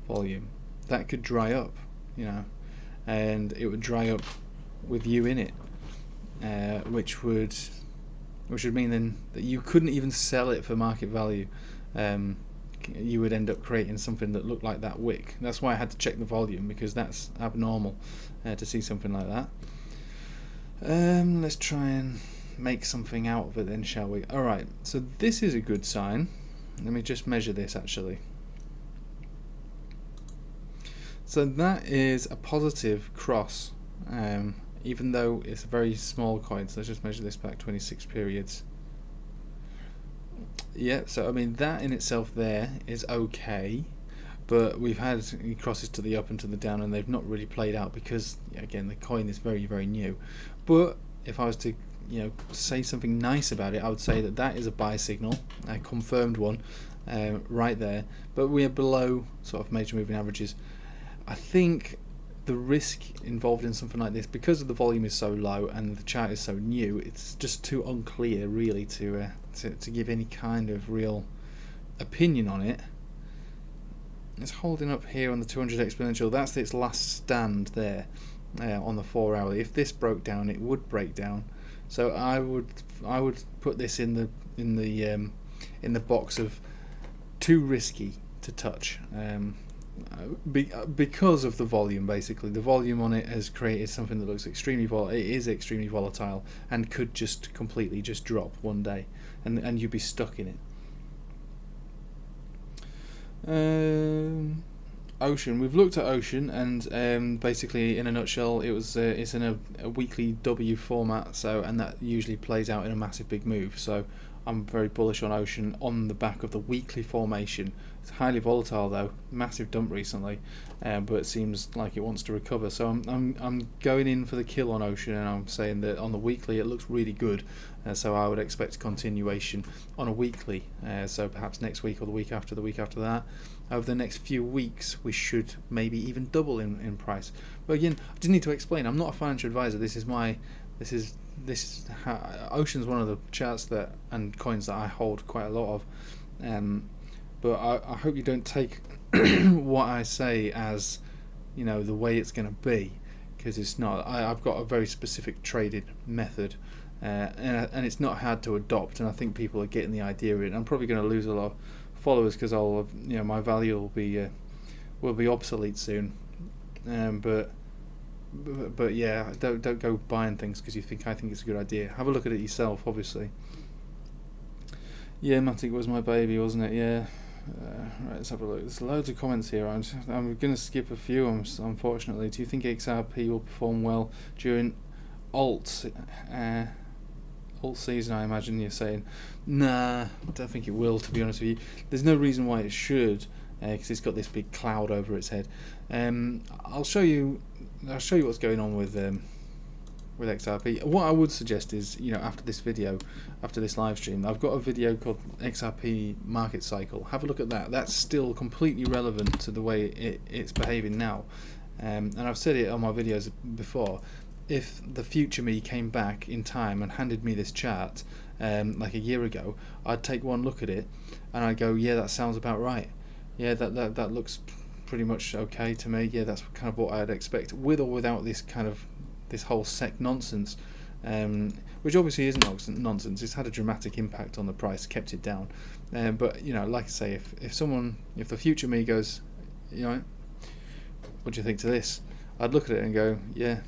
volume. That could dry up, you know, and it would dry up with you in it, which would mean then that you couldn't even sell it for market value. You would end up creating something that looked like that wick. That's why I had to check the volume, because that's abnormal to see something like that. Let's try and make something out of it then, shall we? Alright, so this is a good sign. Let me just measure this actually. So that is a positive cross, even though it's a very small coin. So let's just measure this back 26 periods. Yeah, so I mean that in itself there is okay, but we've had crosses to the up and to the down, and they've not really played out because, again, the coin is very, very new. But if I was to, you know, say something nice about it, I would say that that is a buy signal, a confirmed one, right there. But we are below sort of major moving averages. I think the risk involved in something like this, because of the volume is so low and the chart is so new, it's just too unclear really to give any kind of real opinion on it. It's holding up here on the 200 exponential. That's its last stand there on the 4 hour. If this broke down, it would break down. So I would put this in the box of too risky to touch, because of the volume. Basically, the volume on it has created something that looks extremely volatile. It is extremely volatile and could just completely just drop one day, and you'd be stuck in it. Ocean. We've looked at Ocean, and basically, in a nutshell, it's in a weekly W format. So, and that usually plays out in a massive big move. So, I'm very bullish on Ocean on the back of the weekly formation. It's highly volatile though, massive dump recently, but it seems like it wants to recover. So I'm going in for the kill on Ocean, and I'm saying that on the weekly it looks really good. So I would expect continuation on a weekly. So perhaps next week or the week after that. Over the next few weeks, we should maybe even double in price. But again, I just need to explain. I'm not a financial advisor. This is how Ocean's one of the charts that and coins that I hold quite a lot of. But I hope you don't take what I say as, you know, the way it's going to be, because it's not. I've got a very specific trading method, and it's not hard to adopt. And I think people are getting the idea of it. I'm probably going to lose a lot of followers because my value will be obsolete soon. But yeah, don't go buying things because I think it's a good idea. Have a look at it yourself, obviously. Yeah, Matic was my baby, wasn't it? Yeah. Right, let's have a look. There's loads of comments here. I'm going to skip a few, unfortunately. Do you think XRP will perform well during alt season? I imagine you're saying. Nah, I don't think it will, to be honest with you. There's no reason why it should, because it's got this big cloud over its head. I'll show you what's going on with XRP. What I would suggest is, after this video, after this live stream, I've got a video called XRP Market Cycle. Have a look at that. That's still completely relevant to the way it's behaving now. And I've said it on my videos before. If the future me came back in time and handed me this chart like a year ago, I'd take one look at it and I'd go, yeah, that sounds about right. Yeah, that looks pretty much okay to me. Yeah, that's kind of what I'd expect, with or without this whole SEC nonsense, which obviously isn't nonsense. It's had a dramatic impact on the price, kept it down. But like I say, if the future me goes, what do you think to this? I'd look at it and go, yeah,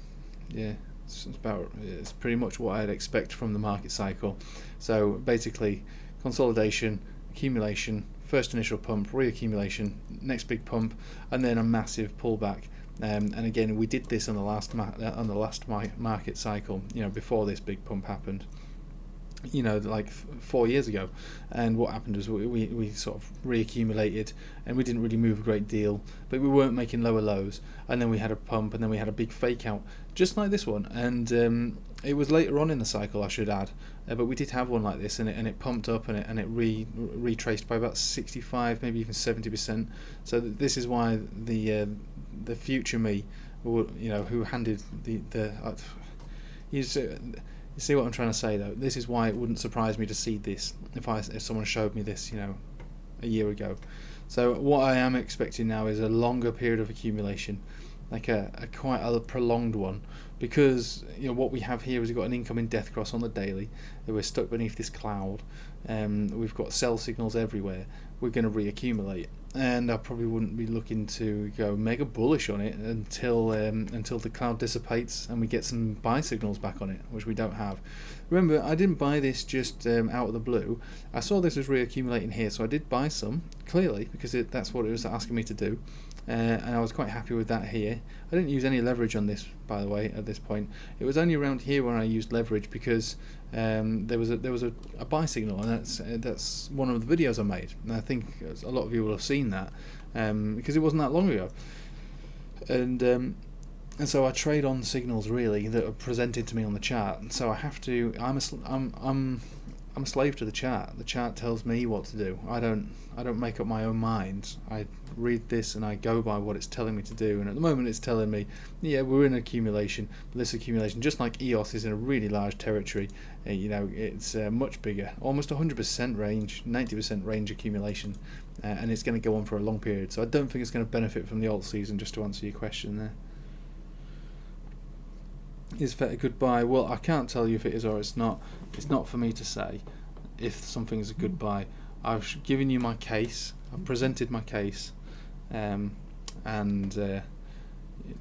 it's pretty much what I'd expect from the market cycle. So basically, consolidation, accumulation, first initial pump, reaccumulation, next big pump, and then a massive pullback. And again, we did this on the last market cycle, before this big pump happened, like 4 years ago. And what happened was we sort of reaccumulated, and we didn't really move a great deal, but we weren't making lower lows. And then we had a pump, and then we had a big fake out, just like this one. And it was later on in the cycle, I should add, but we did have one like this, and it pumped up, and it retraced by about 65, maybe even 70%. So this is why the future me, who handed you see what I'm trying to say, though. This is why it wouldn't surprise me to see this if someone showed me this, a year ago. So what I am expecting now is a longer period of accumulation, like a quite a prolonged one, because what we have here is we've got an incoming death cross on the daily. We're stuck beneath this cloud. We've got sell signals everywhere. We're going to reaccumulate, and I probably wouldn't be looking to go mega bullish on it until the cloud dissipates and we get some buy signals back on it, which we don't have. Remember, I didn't buy this just out of the blue. I saw this was reaccumulating here, so I did buy some, clearly, because that's what it was asking me to do. And I was quite happy with that here. I didn't use any leverage on this, by the way, at this point. It was only around here when I used leverage, because there was a buy signal, and that's one of the videos I made. And I think a lot of you will have seen that, because it wasn't that long ago. And so I trade on signals, really, that are presented to me on the chart. And so I have to. I'm a slave to the chart. The chart tells me what to do. I don't make up my own mind. I read this and I go by what it's telling me to do. And at the moment, it's telling me, yeah, we're in accumulation. But this accumulation, just like EOS, is in a really large territory. It's much bigger, almost 100% range, 90% range accumulation, and it's going to go on for a long period. So I don't think it's going to benefit from the alt season. Just to answer your question there. Is FET a good buy? Well, I can't tell you if it is or it's not. It's not for me to say if something is a good buy. I've given you my case. I've presented my case, and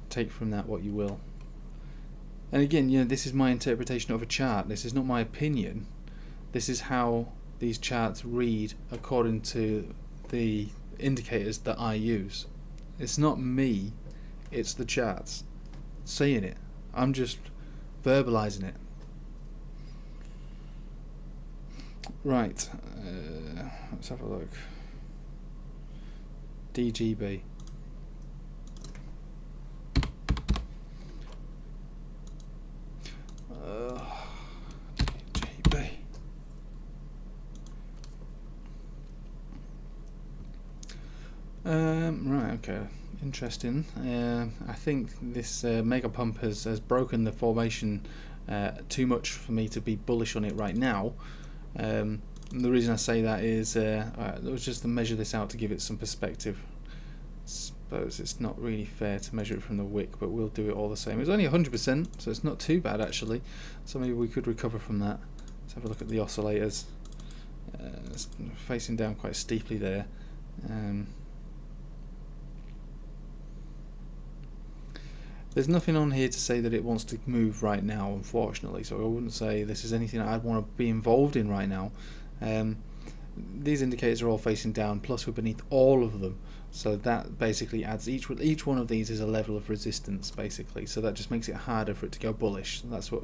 take from that what you will. And again, this is my interpretation of a chart. This is not my opinion. This is how these charts read according to the indicators that I use. It's not me. It's the charts saying it. I'm just verbalizing it. Right, let's have a look. DGB. DGB. Right, okay. Interesting. I think this mega pump has broken the formation too much for me to be bullish on it right now. And the reason I say that is it was just to measure this out to give it some perspective. I suppose it's not really fair to measure it from the wick, but we'll do it all the same. It was only 100%, so it's not too bad actually. So maybe we could recover from that. Let's have a look at the oscillators. It's facing down quite steeply there. There's nothing on here to say that it wants to move right now, unfortunately, so I wouldn't say this is anything I'd want to be involved in right now. these indicators are all facing down, plus we're beneath all of them. So that basically adds each one of these is a level of resistance, basically. So that just makes it harder for it to go bullish. That's what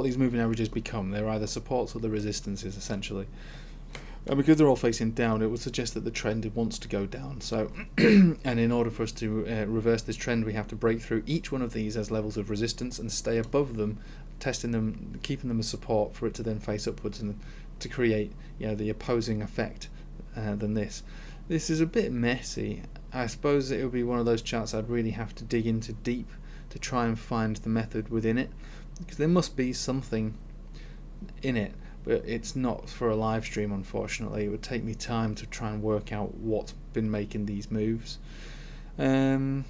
these moving averages become. They're either supports or the resistances, essentially. And because they're all facing down, it would suggest that the trend wants to go down. So, and in order for us to reverse this trend, we have to break through each one of these as levels of resistance and stay above them, testing them, keeping them as support for it to then face upwards and to create, the opposing effect than this. This is a bit messy. I suppose it would be one of those charts I'd really have to dig into deep to try and find the method within it, because there must be something in it, but it's not for a live stream, unfortunately. It would take me time to try and work out what's been making these moves. I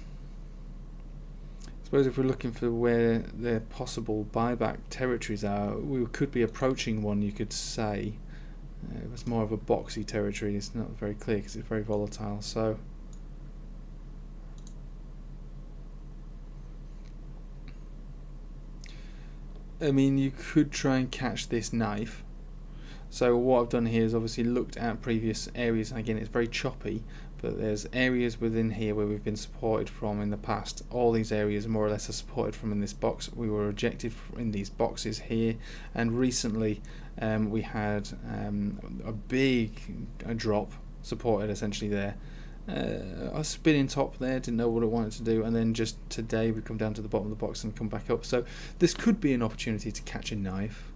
suppose if we're looking for where the possible buyback territories are, we could be approaching one, you could say. It was more of a boxy territory. It's not very clear because it's very volatile. So I mean, you could try and catch this knife. So what I've done here is obviously looked at previous areas, and again it's very choppy, but there's areas within here where we've been supported from in the past. All these areas more or less are supported from in this box. We were rejected in these boxes here, and recently we had a big drop supported essentially there. A spinning top there, didn't know what it wanted to do, and then just today we come down to the bottom of the box and come back up. So this could be an opportunity to catch a knife,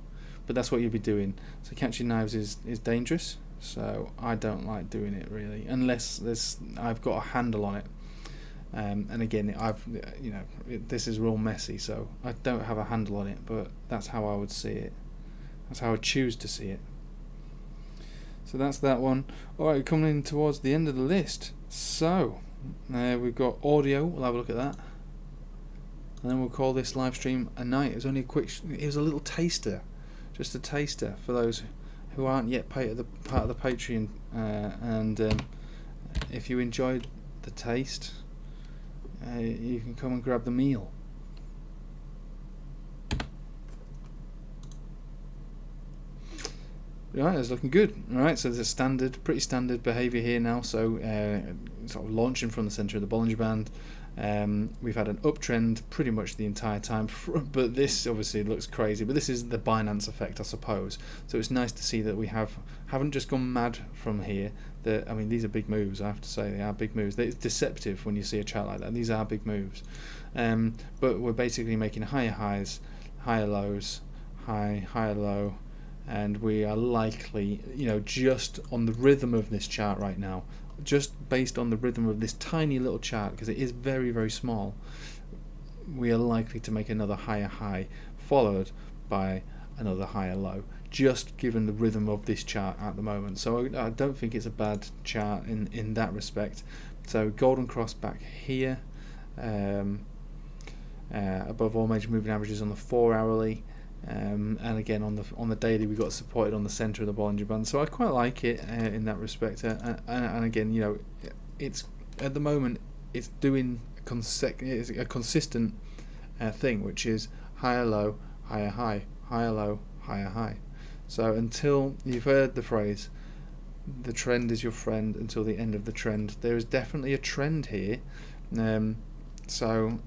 but that's what you'll be doing. So catching knives is dangerous, so I don't like doing it really, unless I've got a handle on it. And again, this is real messy, so I don't have a handle on it, but that's how I would see it. That's how I choose to see it. So that's that one. Alright, coming in towards the end of the list. So, we've got audio, we'll have a look at that. And then we'll call this live stream a night. It was only it was a little taster. Just a taster for those who aren't yet part of the Patreon. If you enjoyed the taste, you can come and grab the meal. Right, it's looking good. Alright, so there's pretty standard behaviour here now. So sort of launching from the centre of the Bollinger Band. We've had an uptrend pretty much the entire time, but this obviously looks crazy. But this is the Binance effect, I suppose. So it's nice to see that we haven't just gone mad from here. I mean, these are big moves. I have to say, they are big moves. It's deceptive when you see a chart like that. These are big moves, but we're basically making higher highs, higher lows, higher low. And we are likely, just on the rhythm of this chart right now, just based on the rhythm of this tiny little chart, because it is very, very small, we are likely to make another higher high, followed by another higher low, just given the rhythm of this chart at the moment. So I don't think it's a bad chart in that respect. So golden cross back here, above all major moving averages on the 4-hourly. And again on the daily we got supported on the centre of the Bollinger Band, so I quite like it in that respect. And again, it's at the moment it's doing it's a consistent thing, which is higher low, higher high, higher low, higher high. So until you've heard the phrase, the trend is your friend until the end of the trend, there is definitely a trend here. So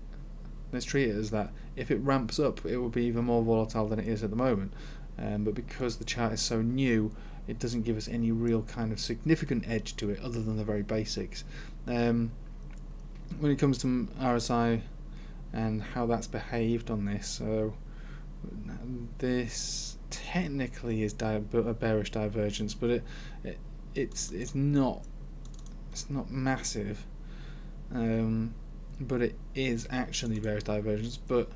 let's treat it as that. If it ramps up, it will be even more volatile than it is at the moment. But because the chart is so new, it doesn't give us any real kind of significant edge to it other than the very basics. When it comes to RSI and how that's behaved on this, so this technically is a bearish divergence, but it's not massive. But it is actually bearish divergence, but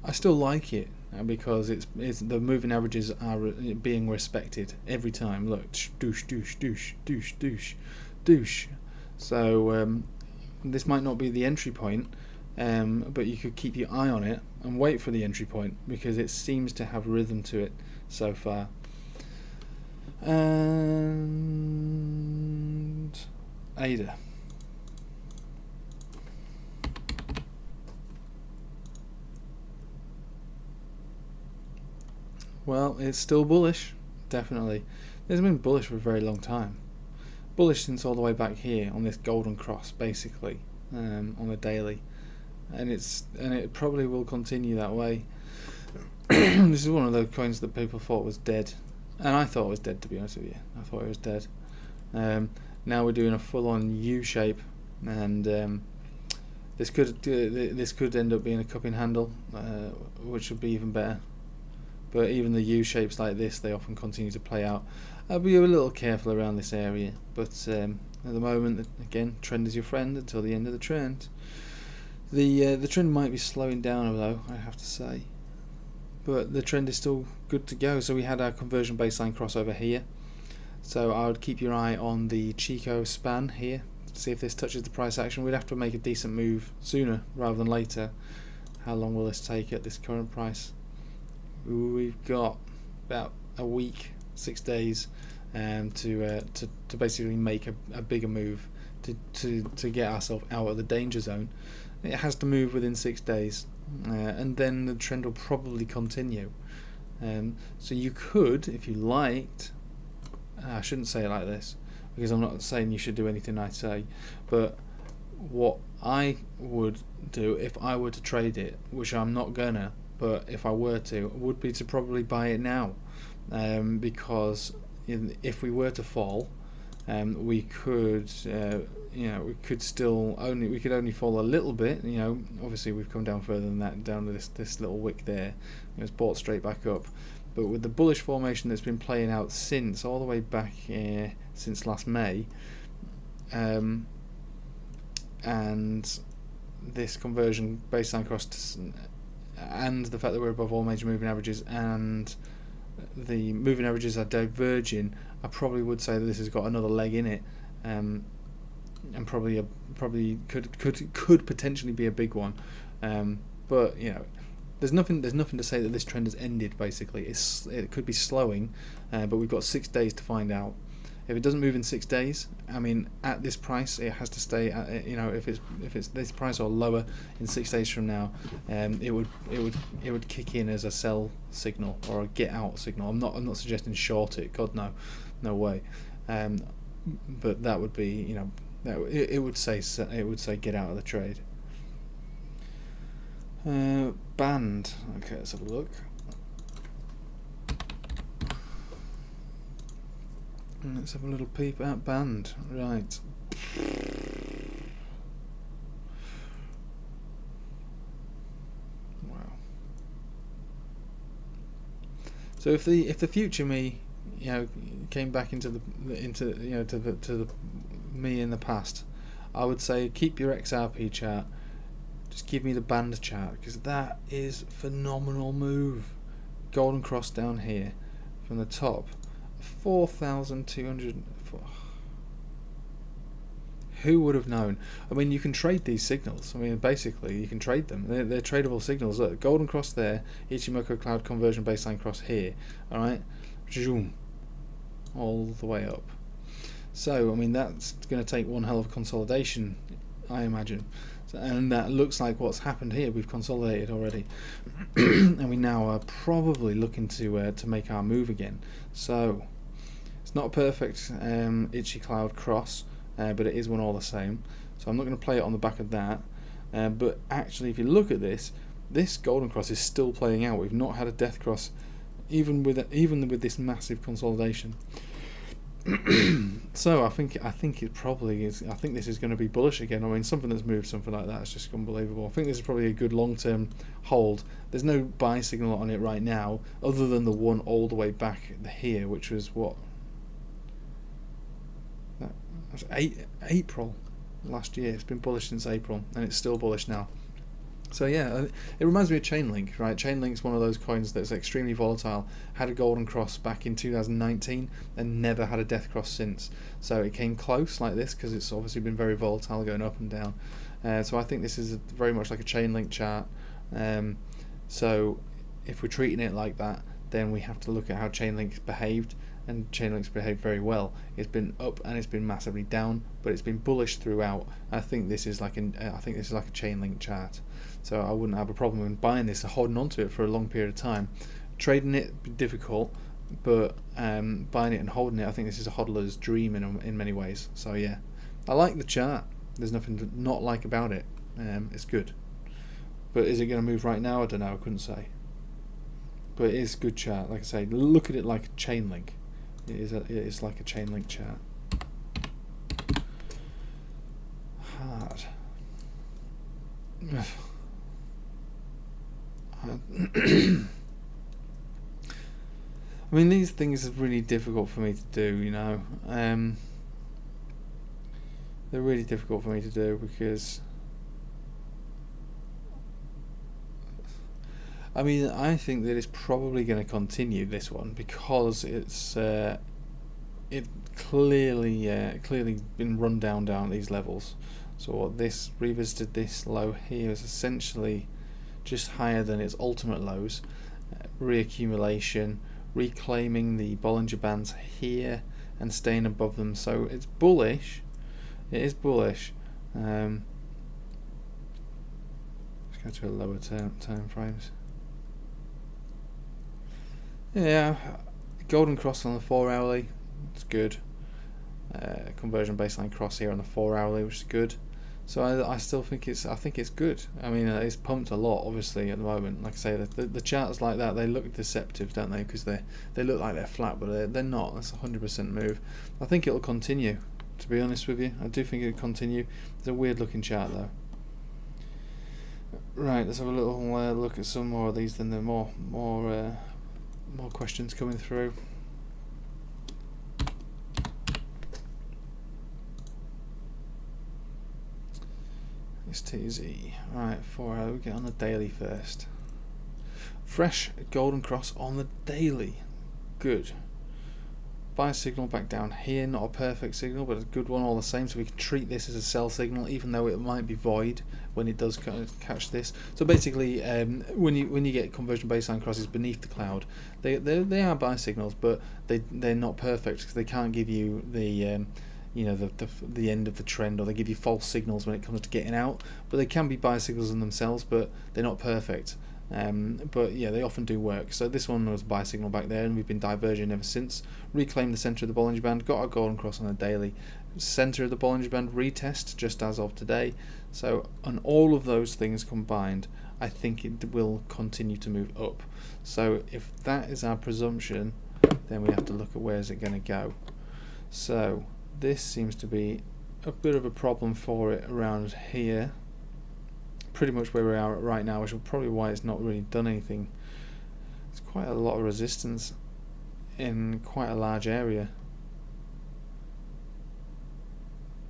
I still like it because it's the moving averages are being respected every time. Look, douche, douche, douche, douche, douche, douche. So this might not be the entry point, but you could keep your eye on it and wait for the entry point because it seems to have rhythm to it so far. And ADA. Well, it's still bullish, definitely. It's been bullish for a very long time. Bullish since all the way back here on this golden cross, basically, on a daily, and it probably will continue that way. This is one of those coins that people thought was dead, and I thought it was dead, to be honest with you. I thought it was dead. Now we're doing a full-on U shape, and this could end up being a cupping handle, which would be even better. But even the U shapes like this, they often continue to play out. I'll be a little careful around this area, but at the moment, again, trend is your friend until the end of the trend. The trend might be slowing down, though, I have to say, but the trend is still good to go. So we had our conversion baseline crossover here, so I would keep your eye on the Chico span here to see if this touches the price action. We'd have to make a decent move sooner rather than later. How long will this take at this current price? We've got about a week, 6 days, to basically make a bigger move to get ourselves out of the danger zone. It has to move within 6 days, and then the trend will probably continue. So you could, if you liked, I shouldn't say it like this because I'm not saying you should do anything I say, but what I would do if I were to trade it, which I'm not gonna, but if I were to, would be to probably buy it now, because if we were to fall, we could only fall a little bit. Obviously we've come down further than that, down to this little wick there. It was bought straight back up, but with the bullish formation that's been playing out since all the way back since last May, and this conversion baseline cross, and the fact that we're above all major moving averages and the moving averages are diverging, I probably would say that this has got another leg in it, and probably could potentially be a big one. But there's nothing to say that this trend has ended. Basically, it could be slowing, but we've got 6 days to find out. If it doesn't move in 6 days, I mean, at this price, it has to stay at, if it's this price or lower in 6 days from now, it would kick in as a sell signal or a get out signal. I'm not suggesting short it. God no way. But that would be, it would say get out of the trade. Band. Okay, let's have a look. Let's have a little peep at band. Right. Wow. So if the future me, came back into the me in the past, I would say keep your XRP chart. Just give me the band chart, because that is a phenomenal move. Golden cross down here from the top. 4,200. Who would have known? I mean, you can trade these signals. I mean, basically, you can trade them. They're tradable signals. Look, golden cross there, Ichimoku cloud conversion baseline cross here. All right, all the way up. So, I mean, that's going to take one hell of a consolidation, I imagine. And that looks like what's happened here. We've consolidated already, and we now are probably looking to make our move again. So it's not a perfect Ichi Cloud cross, but it is one all the same. So I'm not going to play it on the back of that. But actually, if you look at this golden cross is still playing out. We've not had a death cross, even with this massive consolidation. So I think it probably is. I think this is going to be bullish again. I mean, something that's moved something like that is just unbelievable. I think this is probably a good long-term hold. There's no buy signal on it right now, other than the one all the way back here, which was what? That was April last year. It's been bullish since April, and it's still bullish now. So yeah, it reminds me of Chainlink, right? Chainlink's one of those coins that's extremely volatile. Had a golden cross back in 2019 and never had a death cross since. So it came close like this because it's obviously been very volatile, going up and down. So I think this is very much like a Chainlink chart. So if we're treating it like that, then we have to look at how Chainlink's behaved, and Chainlink's behaved very well. It's been up and it's been massively down, but it's been bullish throughout. I think this is like a Chainlink chart. So I wouldn't have a problem in buying this and holding on to it for a long period of time. Trading it be difficult, but buying it and holding it, I think this is a hodler's dream in many ways. So yeah, I like the chart. There's nothing to not like about it. It's good. But is it going to move right now? I don't know. I couldn't say. But it is a good chart. Like I say, look at it like a chain link. It is like a chain link chart. Hard. I mean, these things are really difficult for me to do, you know. They're really difficult for me to do because, I mean, I think that it's probably going to continue this one because it's it clearly been run down at these levels. So what this revisited this low here is essentially just higher than its ultimate lows. Reaccumulation, reclaiming the Bollinger Bands here and staying above them. So it's bullish. It is bullish. Let's go to a lower time frames. Yeah, golden cross on the 4 hourly. It's good. Conversion baseline cross here on the 4 hourly, which is good. So I still think it's good. I mean, it's pumped a lot, obviously, at the moment. Like I say, the charts like that, they look deceptive, don't they? Because they look like they're flat, but they're not. That's a 100% move. I think it'll continue. To be honest with you, I do think it'll continue. It's a weird looking chart though. Right, let's have a little look at some more of these. Then there are more questions coming through. STZ. Right, 4 hour. We get on the daily first. Fresh golden cross on the daily. Good. Buy signal back down here. Not a perfect signal, but a good one all the same. So we can treat this as a sell signal, even though it might be void when it does catch this. So basically, when you get conversion baseline crosses beneath the cloud, they are buy signals, but they're not perfect because they can't give you the the end of the trend, or they give you false signals when it comes to getting out. But they can be buy signals in themselves, but they're not perfect. But yeah, they often do work. So this one was a buy signal back there, and we've been diverging ever since. Reclaimed the center of the Bollinger Band, got a golden cross on the daily. Center of the Bollinger Band retest just as of today. So on all of those things combined, I think it will continue to move up. So if that is our presumption, then we have to look at where is it going to go. So this seems to be a bit of a problem for it around here. Pretty much where we are right now, which is probably why it's not really done anything. There's quite a lot of resistance in quite a large area,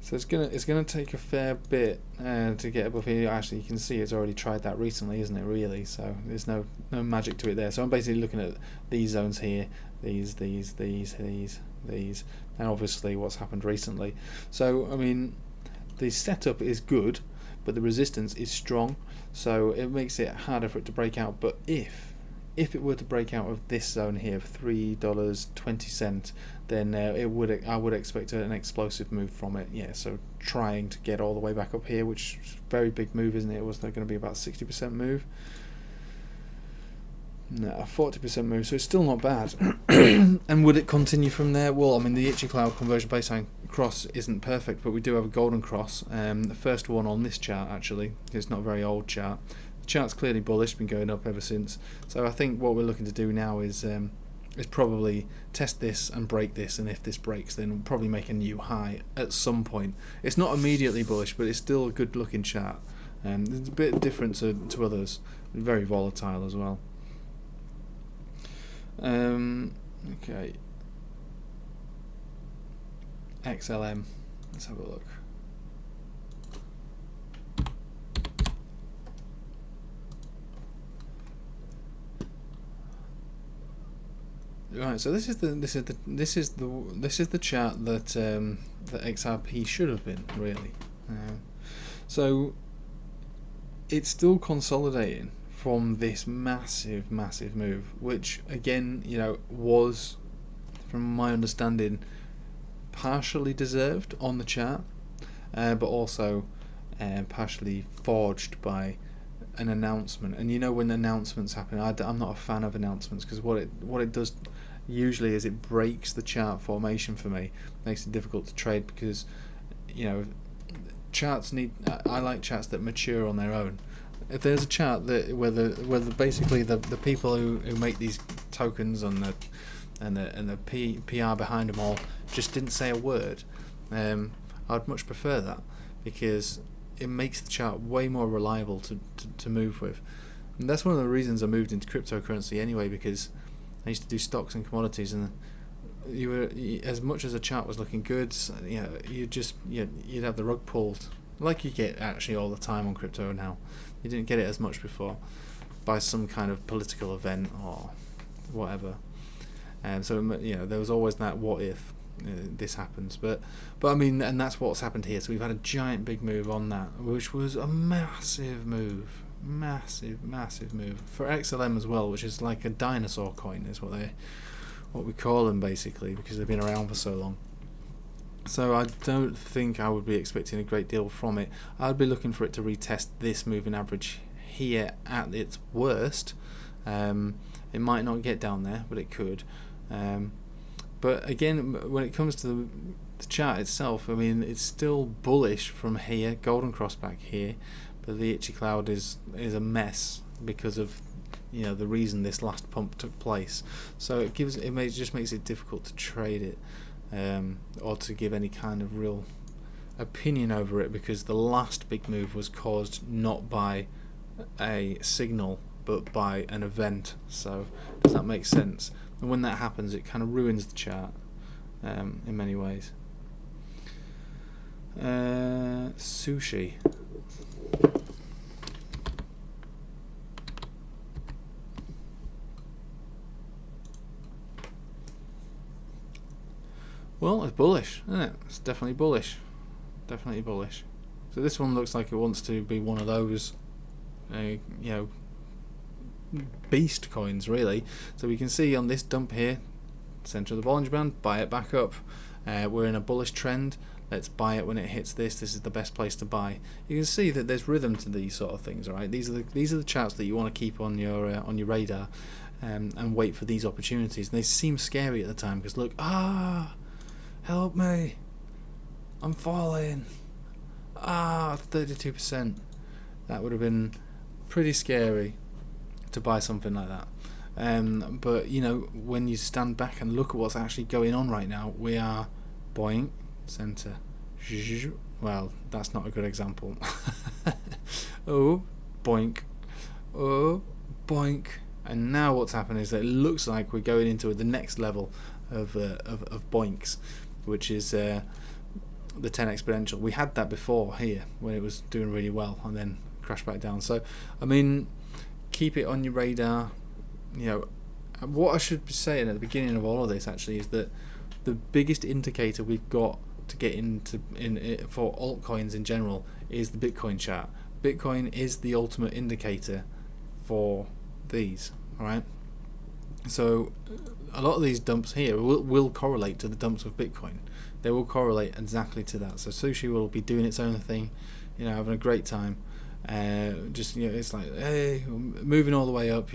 so it's gonna take a fair bit to get above here. Actually, you can see it's already tried that recently, isn't it? Really, so there's no magic to it there. So I'm basically looking at these zones here, these, and obviously what's happened recently. So I mean, the setup is good, but the resistance is strong, so it makes it harder for it to break out. But if it were to break out of this zone here of $3.20, then I would expect an explosive move from it. Yeah, so trying to get all the way back up here, which is a very big move, isn't it? It was going to be about 60% move. No, 40% move, so it's still not bad. And would it continue from there? Well, I mean, the Itchy Cloud conversion baseline cross isn't perfect, but we do have a golden cross. The first one on this chart, actually. It's not a very old chart. The chart's clearly bullish, been going up ever since. So I think what we're looking to do now is probably test this and break this, and if this breaks, then we'll probably make a new high at some point. It's not immediately bullish, but it's still a good looking chart. It's a bit different to others. Very volatile as well. Okay. XLM. Let's have a look. Right. So this is the chart that that XRP should have been, really. So it's still consolidating from this massive move, which again, was, from my understanding, partially deserved on the chart, but also partially forged by an announcement. And when announcements happen, I'm not a fan of announcements, because what it does usually is it breaks the chart formation for me, makes it difficult to trade, because charts need. I like charts that mature on their own. If there's a chart that where basically the people who make these tokens and the PR behind them all just didn't say a word, I'd much prefer that, because it makes the chart way more reliable to move with. And that's one of the reasons I moved into cryptocurrency anyway, because I used to do stocks and commodities, and as much as a chart was looking good, you'd have the rug pulled, like you get actually all the time on crypto now. You didn't get it as much before, by some kind of political event or whatever. So there was always that what if this happens, but I mean, and that's what's happened here. So we've had a giant big move on that, which was a massive move for XLM as well, which is like a dinosaur coin, is what we call them basically, because they've been around for so long. So I don't think I would be expecting a great deal from it. I'd be looking for it to retest this moving average here at its worst. It might not get down there, but it could. But again, when it comes to the chart itself, I mean, it's still bullish from here, golden cross back here, but the itchy cloud is a mess because of the reason this last pump took place. So just makes it difficult to trade it, or to give any kind of real opinion over it, because the last big move was caused not by a signal but by an event. So does that make sense? And when that happens, it kind of ruins the chart in many ways. Sushi. Well, it's bullish, isn't it? It's definitely bullish. Definitely bullish. So this one looks like it wants to be one of those, beast coins, really. So we can see on this dump here, center of the Bollinger Band, buy it back up. We're in a bullish trend. Let's buy it when it hits this. This is the best place to buy. You can see that there's rhythm to these sort of things, all right? These are the charts that you want to keep on your radar, and wait for these opportunities. And they seem scary at the time, because look, help me, I'm falling. 32%. That would have been pretty scary to buy something like that. But when you stand back and look at what's actually going on right now, we are boing, center. Well, that's not a good example. Oh, boink. Oh, boink. And now what's happened is that it looks like we're going into the next level of boinks, which is the 10 exponential. We had that before here when it was doing really well and then crashed back down. So I mean, keep it on your radar. What I should be saying at the beginning of all of this actually is that the biggest indicator we've got to get for altcoins in general is the Bitcoin chart. Bitcoin is the ultimate indicator for these, all right? So a lot of these dumps here will correlate to the dumps of Bitcoin. They will correlate exactly to that. So Sushi will be doing its own thing, having a great time. It's like, hey, moving all the way up,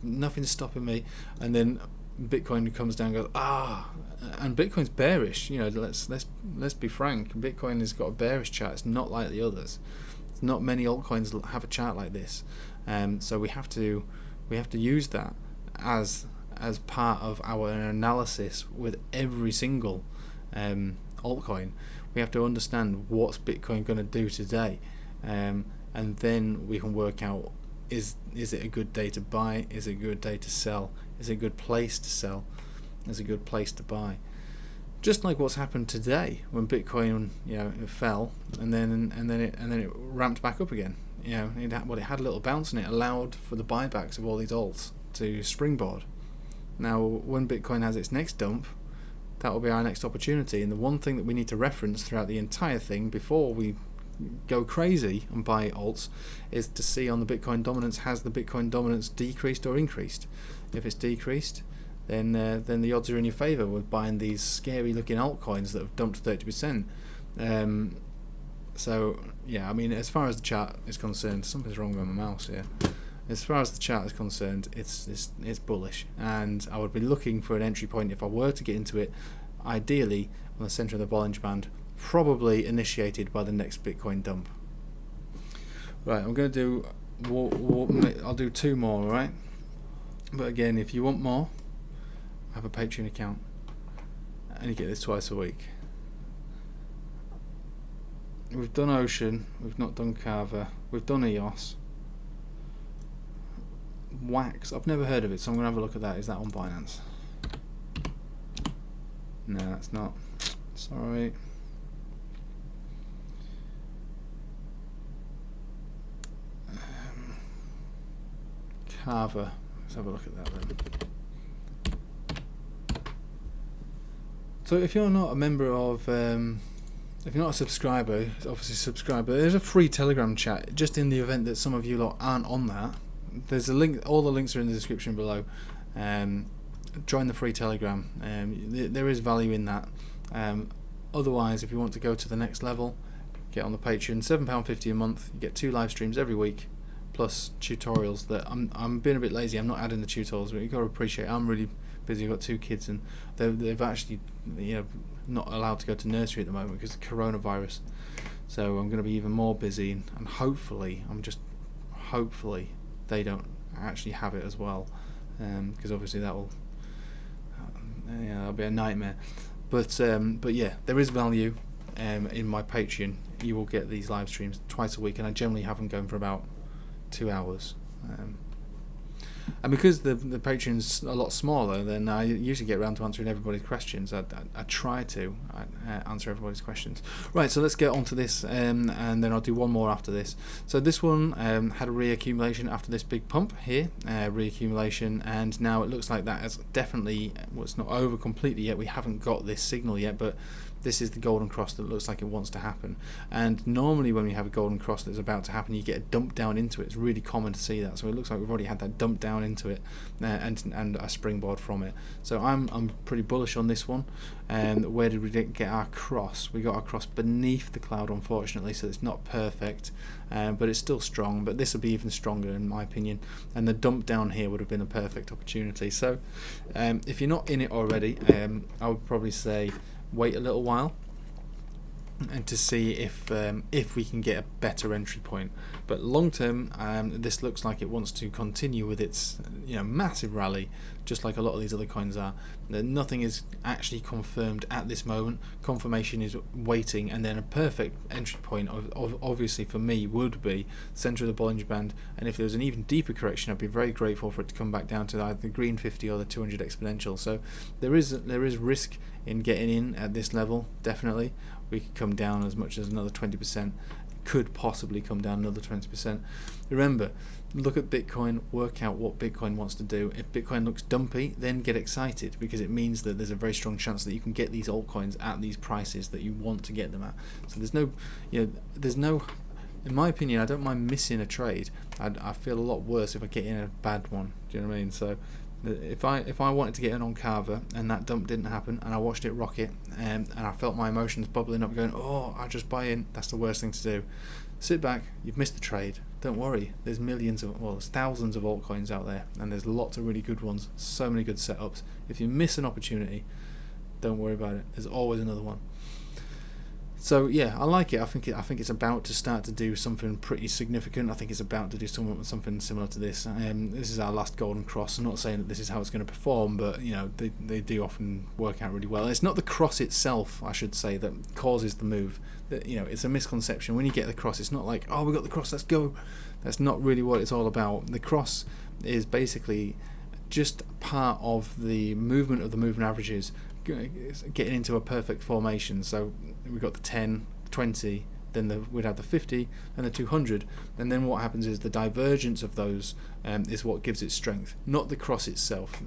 nothing's stopping me. And then Bitcoin comes down and goes, and Bitcoin's bearish. Let's be frank. Bitcoin has got a bearish chart. It's not like the others. Not many altcoins have a chart like this. So we have to use that as part of our analysis with every single altcoin. We have to understand what's Bitcoin going to do today, and then we can work out, is it a good day to buy, is it a good day to sell, is it a good place to sell, is it a good place to buy. Just like what's happened today when Bitcoin it fell and then it ramped back up again. It had a little bounce, and it allowed for the buybacks of all these alts to springboard. Now when Bitcoin has its next dump, that will be our next opportunity. And the one thing that we need to reference throughout the entire thing before we go crazy and buy alts is to see on the Bitcoin dominance, has the Bitcoin dominance decreased or increased? If it's decreased, then the odds are in your favour with buying these scary looking altcoins that have dumped 30%. So yeah, I mean, as far as the chart is concerned, something's wrong with my mouse here. as far as the chart is concerned, it's bullish, and I would be looking for an entry point if I were to get into it, ideally on the center of the Bollinger Band, probably initiated by the next Bitcoin dump. Right, I'm going to do, I'll do 2 more, right? But again, if you want more, I have a Patreon account, and you get this twice a week. We've done Ocean, we've not done Carver, we've done EOS. Wax, I've never heard of it, so I'm going to have a look at that. Is that on Binance? No, that's not. Sorry. Carver, let's have a look at that then. So if you're not a member of, if you're not a subscriber, obviously subscribe, but there's a free Telegram chat, just in the event that some of you lot aren't on that. There's a link, all the links are in the description below. Join the free Telegram. There is value in that. Otherwise, if you want to go to the next level, get on the Patreon, £7.50 a month. You get 2 live streams every week, plus tutorials. That I'm being a bit lazy. I'm not adding the tutorials, but you've got to appreciate I'm really busy. I've got 2 kids, and they've actually, not allowed to go to nursery at the moment because of coronavirus. So I'm going to be even more busy, and hopefully, hopefully they don't actually have it as well, because obviously that'll be a nightmare. But yeah, there is value in my Patreon. You will get these live streams twice a week, and I generally have them going for about 2 hours. And because the Patreon's a lot smaller, then I usually get around to answering everybody's questions. I try to answer everybody's questions. Right, so let's get on to this, and then I'll do one more after this. So this one had a reaccumulation after this big pump here, reaccumulation, and now it looks like that has definitely, well, it's not over completely yet. We haven't got this signal yet, but this is the golden cross that looks like it wants to happen. And normally when we have a golden cross that's about to happen, you get a dump down into it. It's really common to see that. So it looks like we've already had that dump down into it, and a springboard from it. So I'm pretty bullish on this one. And where did we get our cross? We got our cross beneath the cloud, unfortunately, so it's not perfect, but it's still strong. But this will be even stronger in my opinion. And the dump down here would have been a perfect opportunity. So if you're not in it already, I would probably say wait a little while and to see if we can get a better entry point. But long term, this looks like it wants to continue with its massive rally, just like a lot of these other coins are. Nothing is actually confirmed at this moment. Confirmation is waiting, and then a perfect entry point obviously for me would be center of the Bollinger Band. And if there was an even deeper correction, I'd be very grateful for it to come back down to either the green 50 or the 200 exponential. So there is risk in getting in at this level. Definitely, we could come down as much as another 20%. Could possibly come down another 20%. Remember, look at Bitcoin, work out what Bitcoin wants to do. If Bitcoin looks dumpy, then get excited, because it means that there's a very strong chance that you can get these altcoins at these prices that you want to get them at. So there's no, in my opinion, I don't mind missing a trade. I feel a lot worse if I get in a bad one. Do you know what I mean? So if I wanted to get in on Carver and that dump didn't happen, and I watched it rocket, and I felt my emotions bubbling up going, oh, I'll just buy in, that's the worst thing to do. Sit back, you've missed the trade, don't worry. There's there's thousands of altcoins out there, and there's lots of really good ones, so many good setups. If you miss an opportunity, don't worry about it, there's always another one. So yeah, I like it. I think it's about to start to do something pretty significant. I think it's about to do something similar to this. This is our last golden cross. I'm not saying that this is how it's going to perform, but they do often work out really well. It's not the cross itself, I should say, that causes the move. It's a misconception. When you get the cross, it's not like, oh, we got the cross, let's go. That's not really what it's all about. The cross is basically just part of the movement of the moving averages getting into a perfect formation. So we've got the 10, 20, then we'd have the 50 and the 200, and then what happens is the divergence of those is what gives it strength, not the cross itself.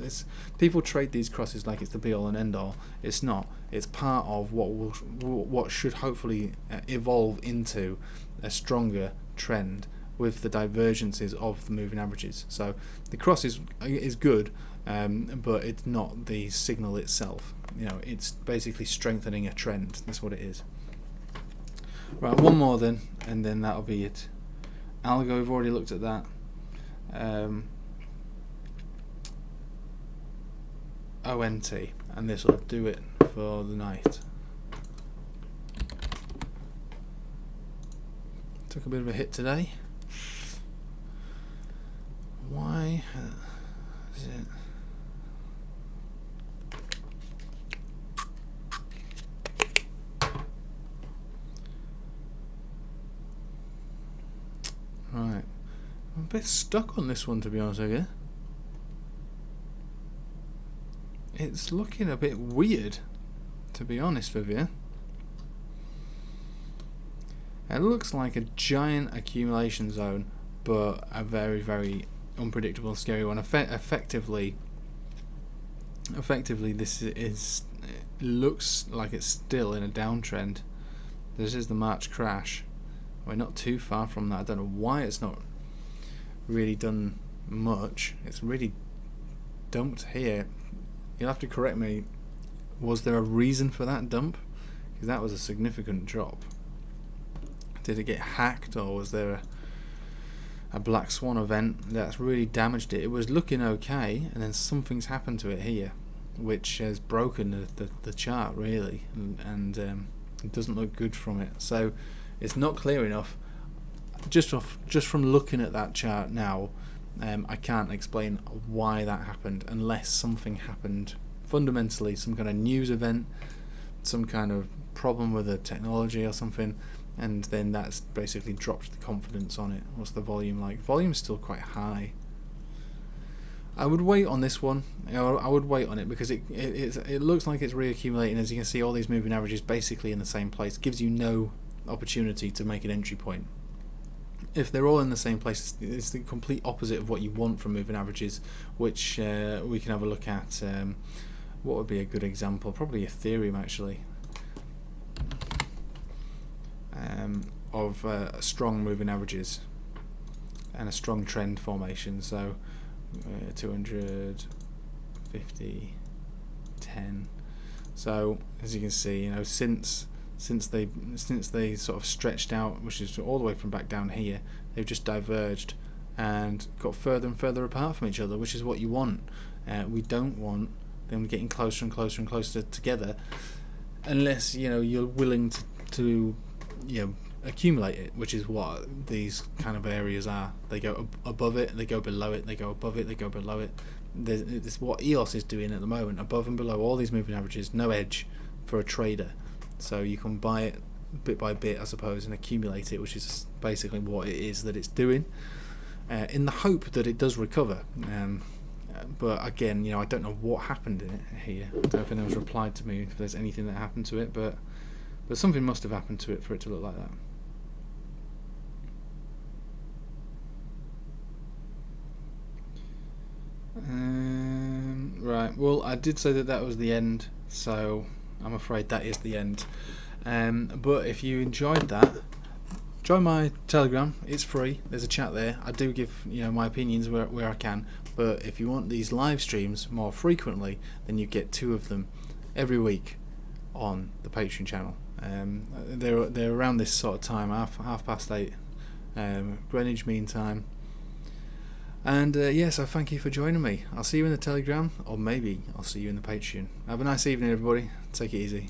People trade these crosses like it's the be all and end all. It's not. It's part of what should hopefully evolve into a stronger trend with the divergences of the moving averages. So the cross is good, but it's not the signal itself. It's basically strengthening a trend. That's what it is. Right, one more then, and then that'll be it. ALGO, we've already looked at that. ONT, and this will do it for the night. Took a bit of a hit today. Why is it? Right, I'm a bit stuck on this one, to be honest with you. It's looking a bit weird, to be honest with you. It looks like a giant accumulation zone, but a very, very unpredictable and scary one. Effectively, this is, it looks like it's still in a downtrend. This is the March crash. We're not too far from that. I don't know why it's not really done much. It's really dumped here. You'll have to correct me. Was there a reason for that dump? Because that was a significant drop. Did it get hacked, or was there a black swan event that's really damaged it? It was looking okay, and then something's happened to it here, which has broken the chart really, and it doesn't look good from it. So it's not clear enough. Just from looking at that chart now, I can't explain why that happened unless something happened fundamentally, some kind of news event, some kind of problem with the technology or something, and then that's basically dropped the confidence on it. What's the volume like? Volume's still quite high. I would wait on this one. I would wait on it because it looks like it's reaccumulating. As you can see, all these moving averages basically in the same place. It gives you no opportunity to make an entry point. If they're all in the same place, it's the complete opposite of what you want from moving averages, which we can have a look at. What would be a good example? Probably Ethereum, actually, of strong moving averages and a strong trend formation. So 250, 10. So as you can see, since they sort of stretched out, which is all the way from back down here, they've just diverged and got further and further apart from each other, which is what you want. We don't want them getting closer and closer and closer together, unless you're willing to accumulate it, which is what these kind of areas are. They go above it, they go below it, they go above it, they go below it. It's what EOS is doing at the moment, above and below all these moving averages, no edge for a trader. So you can buy it bit by bit, I suppose, and accumulate it, which is basically what it is that it's doing, in the hope that it does recover. But again, I don't know what happened in it here. I don't know if anyone's replied to me if there's anything that happened to it, but something must have happened to it for it to look like that. Right, well, I did say that was the end, so I'm afraid that is the end. But if you enjoyed that, join my Telegram. It's free. There's a chat there. I do give my opinions where I can. But if you want these live streams more frequently, then you get 2 of them every week on the Patreon channel. They're around this sort of time, half past 8, Greenwich Mean Time. And so thank you for joining me. I'll see you in the Telegram, or maybe I'll see you in the Patreon. Have a nice evening, everybody. Take it easy.